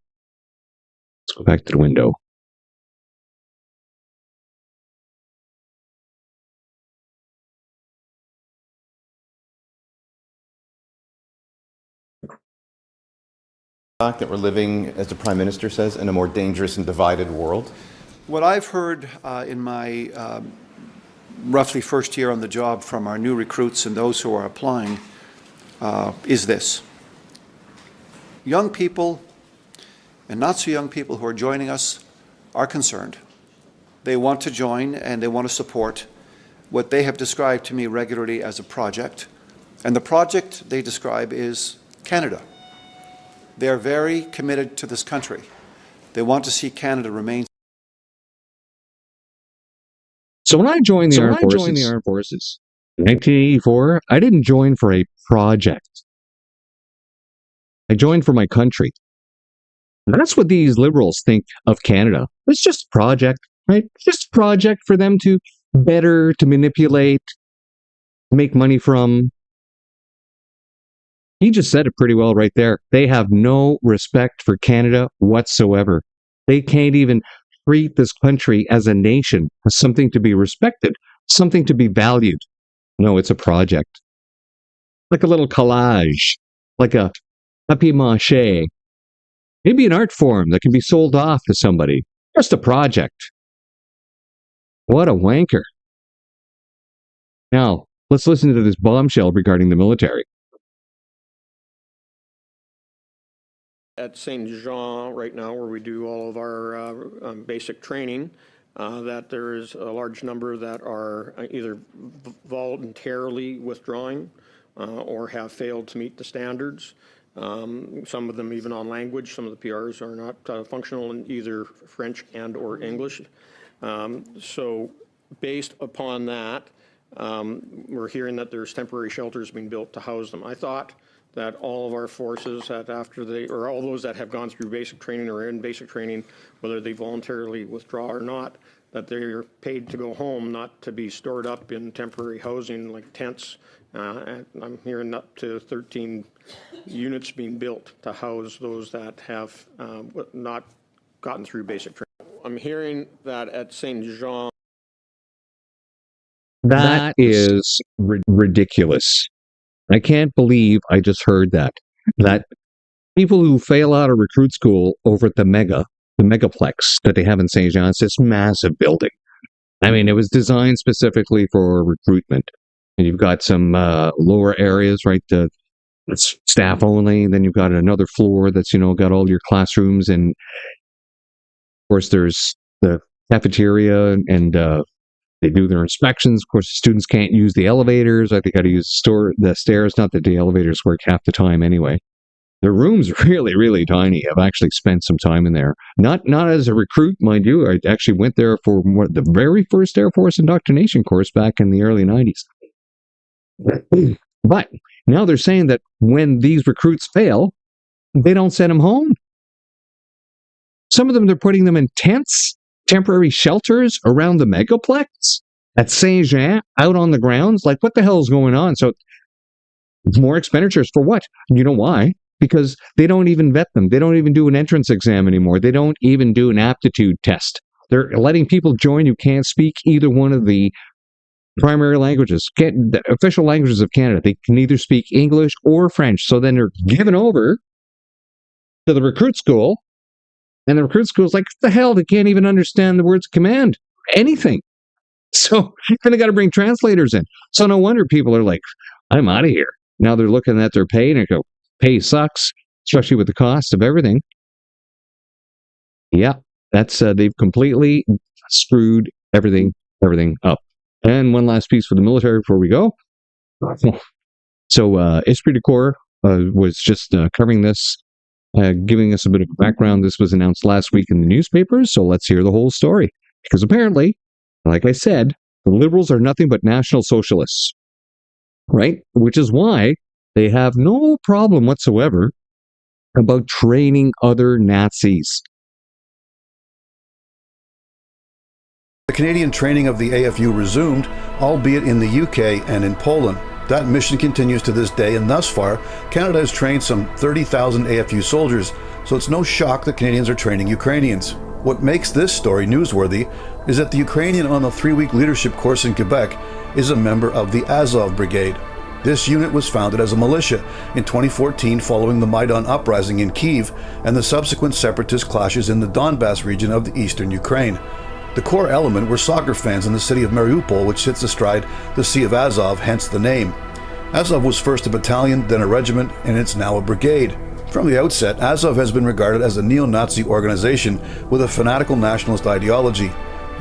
Speaker 15: Let's go back to the window.
Speaker 16: Fact that we're living, as the Prime Minister says, in a more dangerous and divided world?
Speaker 20: What I've heard in my roughly first year on the job from our new recruits and those who are applying is this. Young people and not so young people who are joining us are concerned. They want to join and they want to support what they have described to me regularly as a project And the project they describe is Canada. They are very committed to this country. They want to see Canada remain.
Speaker 15: So when I joined the Armed Forces in 1984, I didn't join for a project. I joined for my country. And that's what these liberals think of Canada. It's just a project, right? Just a project for them to better, to manipulate, make money from. He just said it pretty well right there. They have no respect for Canada whatsoever. They can't even treat this country as a nation, as something to be respected, something to be valued. No, it's a project. Like a little collage, like a papier-mâché. Maybe an art form that can be sold off to somebody. Just a project. What a wanker. Now, let's listen to this bombshell regarding the military.
Speaker 4: At St. Jean right now, where we do all of our basic training, that there is a large number that are either voluntarily withdrawing or have failed to meet the standards. Some of them even on language. Some of the PRs are not functional in either French and or English. So based upon that, we're hearing that there's temporary shelters being built to house them. I thought that all of our forces that or all those that have gone through basic training or are in basic training, whether they voluntarily withdraw or not, that they're paid to go home, not to be stored up in temporary housing like tents. And I'm hearing up to 13 units being built to house those that have not gotten through basic training. I'm hearing that at St. Jean.
Speaker 15: That is ridiculous. I can't believe I just heard that. That people who fail out of recruit school over at the megaplex that they have in St. Jean, it's this massive building. I mean, it was designed specifically for recruitment. And you've got some lower areas, right? It's staff only. Then you've got another floor that's, got all your classrooms. And of course, there's the cafeteria and they do their inspections. Of course, the students can't use the elevators. They got to use the stairs. Not that the elevators work half the time anyway. The room's really, really tiny. I've actually spent some time in there. Not as a recruit, mind you. I actually went there for the very first Air Force indoctrination course back in the early 90s. But now they're saying that when these recruits fail, they don't send them home. Some of them, they're putting them in tents, temporary shelters around the megaplex at Saint Jean, out on the grounds. Like, what the hell is going on? So more expenditures for what? You know why? Because they don't even vet them. They don't even do an entrance exam anymore. They don't even do an aptitude test. They're letting people join who can't speak either one of the primary languages, the official languages of Canada. They can either speak English or French. So then they're given over to the recruit school, and the recruit school is like, what the hell? They can't even understand the words of command, anything. So then they got to bring translators in. So no wonder people are like, I'm out of here. Now they're looking at their pay and they go, pay sucks, especially with the cost of everything. Yeah, that's they've completely screwed everything up. And one last piece for the military before we go. So Esprit de Corps was just covering this, giving us a bit of background. This was announced last week in the newspapers, so let's hear the whole story. Because apparently, like I said, the Liberals are nothing but National Socialists, right? Which is why they have no problem whatsoever about training other Nazis.
Speaker 6: The Canadian training of the AFU resumed, albeit in the UK and in Poland. That mission continues to this day, and thus far, Canada has trained some 30,000 AFU soldiers, so it's no shock that Canadians are training Ukrainians. What makes this story newsworthy is that the Ukrainian on the 3-week leadership course in Quebec is a member of the Azov Brigade. This unit was founded as a militia in 2014 following the Maidan uprising in Kyiv and the subsequent separatist clashes in the Donbass region of the eastern Ukraine. The core element were soccer fans in the city of Mariupol, which sits astride the Sea of Azov, hence the name. Azov was first a battalion, then a regiment, and it's now a brigade. From the outset, Azov has been regarded as a neo-Nazi organization with a fanatical nationalist ideology.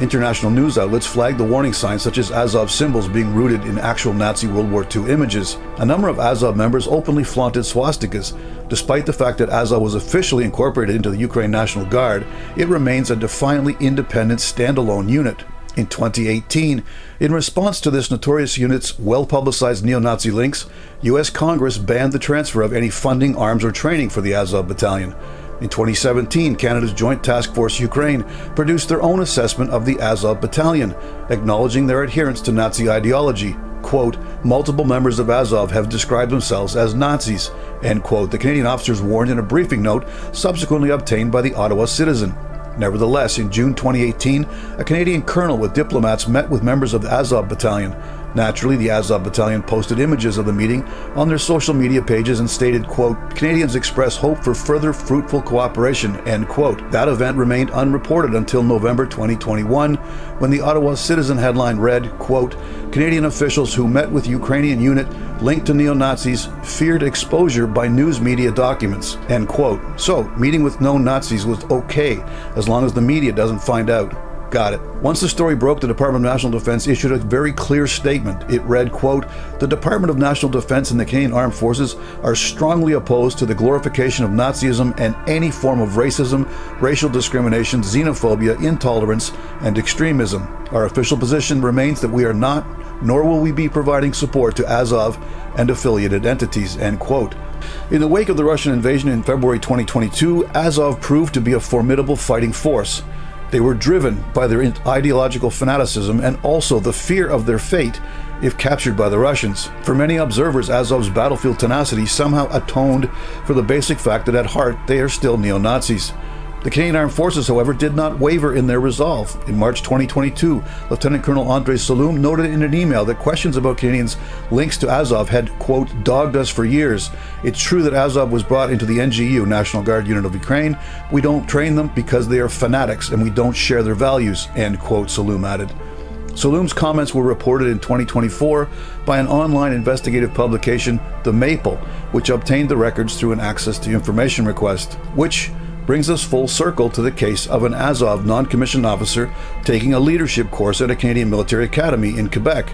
Speaker 6: International news outlets flagged the warning signs such as Azov symbols being rooted in actual Nazi World War II images. A number of Azov members openly flaunted swastikas. Despite the fact that Azov was officially incorporated into the Ukraine National Guard, it remains a defiantly independent standalone unit. In 2018, in response to this notorious unit's well-publicized neo-Nazi links, U.S. Congress banned the transfer of any funding, arms, or training for the Azov Battalion. In 2017, Canada's Joint Task Force Ukraine produced their own assessment of the Azov Battalion, acknowledging their adherence to Nazi ideology. Quote, multiple members of Azov have described themselves as Nazis, end quote, the Canadian officers warned in a briefing note subsequently obtained by the Ottawa Citizen. Nevertheless, in June 2018, a Canadian colonel with diplomats met with members of the Azov Battalion. Naturally, the Azov Battalion posted images of the meeting on their social media pages and stated, quote, Canadians express hope for further fruitful cooperation, end quote. That event remained unreported until November 2021, when the Ottawa Citizen headline read, quote, Canadian officials who met with Ukrainian unit linked to neo-Nazis feared exposure by news media documents, end quote. So, meeting with known Nazis was okay, as long as the media doesn't find out. Got it. Once the story broke, the Department of National Defense issued a very clear statement. It read, quote, the Department of National Defense and the Canadian Armed Forces are strongly opposed to the glorification of Nazism and any form of racism, racial discrimination, xenophobia, intolerance, and extremism. Our official position remains that we are not, nor will we be providing support to Azov and affiliated entities, end quote. In the wake of the Russian invasion in February 2022, Azov proved to be a formidable fighting force. They were driven by their ideological fanaticism and also the fear of their fate if captured by the Russians. For many observers, Azov's battlefield tenacity somehow atoned for the basic fact that at heart they are still neo-Nazis. The Canadian Armed Forces, however, did not waver in their resolve. In March 2022, Lieutenant Colonel Andrei Saloum noted in an email that questions about Canadians' links to Azov had, quote, dogged us for years. It's true that Azov was brought into the NGU, National Guard Unit of Ukraine. We don't train them because they are fanatics and we don't share their values, end quote, Saloum added. Saloum's comments were reported in 2024 by an online investigative publication, The Maple, which obtained the records through an access to information request, which brings us full circle to the case of an Azov non-commissioned officer taking a leadership course at a Canadian military academy in Quebec.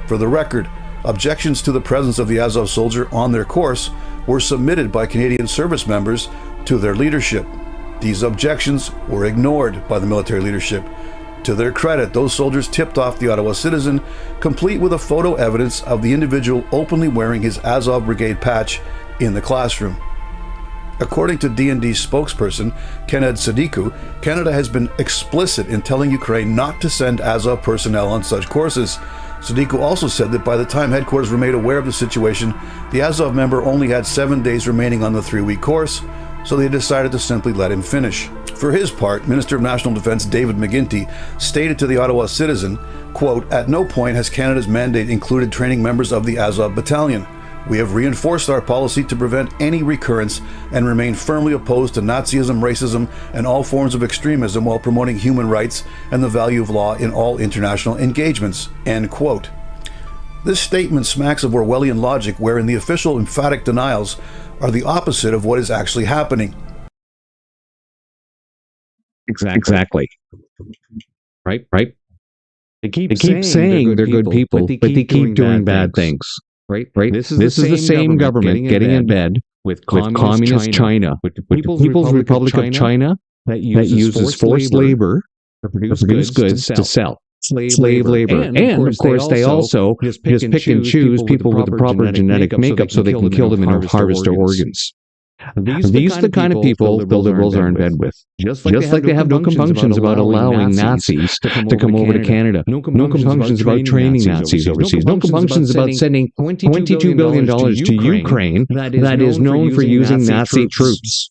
Speaker 6: For the record, objections to the presence of the Azov soldier on their course were submitted by Canadian service members to their leadership. These objections were ignored by the military leadership. To their credit, those soldiers tipped off the Ottawa Citizen, complete with a photo evidence of the individual openly wearing his Azov Brigade patch in the classroom. According to DND's spokesperson, Kenneth Sadiku, Canada has been explicit in telling Ukraine not to send Azov personnel on such courses. Sadiku also said that by the time headquarters were made aware of the situation, the Azov member only had 7 days remaining on the 3-week course, so they decided to simply let him finish. For his part, Minister of National Defense David McGuinty stated to the Ottawa Citizen, quote, at no point has Canada's mandate included training members of the Azov Battalion. We have reinforced our policy to prevent any recurrence and remain firmly opposed to Nazism, racism, and all forms of extremism while promoting human rights and the value of law in all international engagements, end quote. This statement smacks of Orwellian logic, wherein the official emphatic denials are the opposite of what is actually happening.
Speaker 15: Exactly. Right. They keep saying they're good people, but they keep doing bad things. Right. This is the same government getting in bed with communist China, with the People's Republic of China that uses forced labor to produce goods to sell. Slave labor. And of course, they also just pick and choose people with the proper genetic makeup so they can kill them and harvest their organs. These are the kind of people the Liberals are in bed with. Just like they have no compunctions about allowing Nazis to come over to Canada. No compunctions about training Nazis overseas. No compunctions about sending $22 billion to Ukraine that is known for using Nazi troops.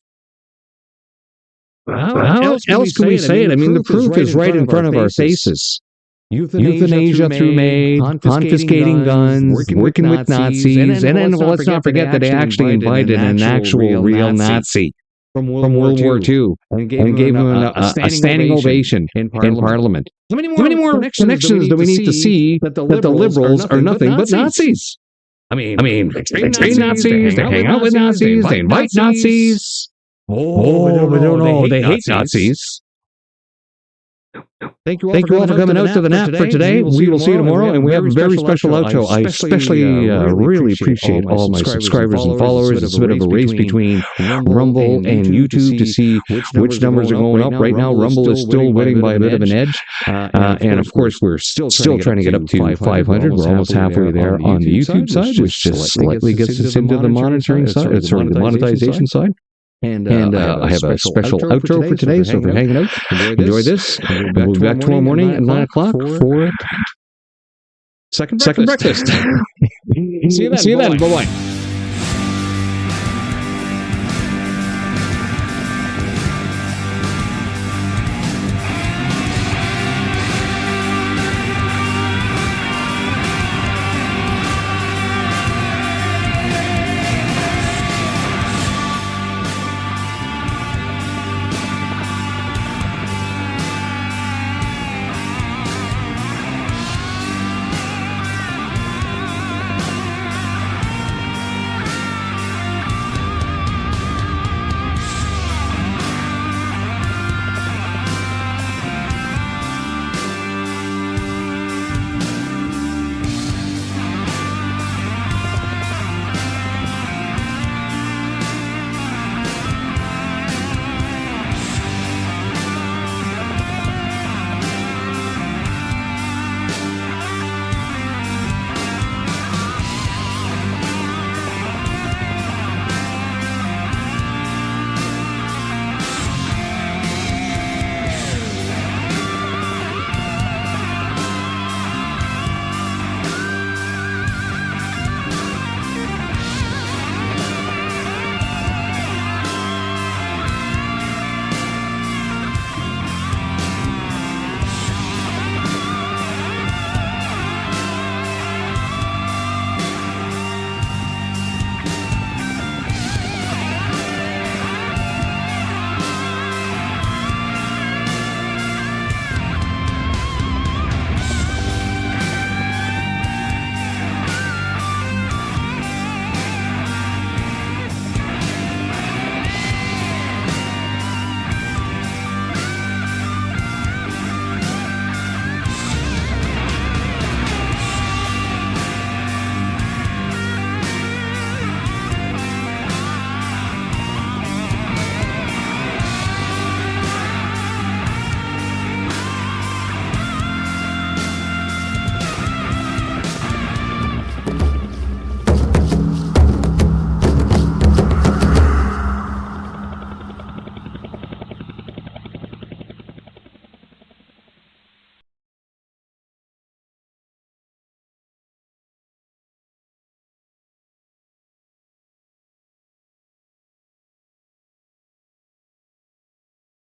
Speaker 15: How else can we say it? I mean, the proof is right in front of our faces. Euthanasia through MAID, confiscating guns, working with Nazis, and then let's not forget that they actually invited an actual real Nazi from World War II and gave him a standing ovation in Parliament. How many more connections do we need to see that the Liberals are nothing but Nazis? I mean, they train Nazis, they hang out with Nazis, they invite Nazis. Oh, but no, they hate Nazis. Thank you all for coming out to the nap for today. We will see you tomorrow, and we have a very special outro. I especially really appreciate all my subscribers and followers. It's a bit of a race between Rumble and YouTube to see which numbers are going up. Right now, Rumble is still winning by a bit of an edge. And of course, we're still trying to get up to 500. We're almost halfway there on the YouTube side, which just slightly gets us into the monitoring side, sorry, the monetization side. And I have a special outro for today, so if you're hanging out, enjoy this. We'll be back tomorrow morning at 9 o'clock for Second Breakfast. See you then. Bye-bye.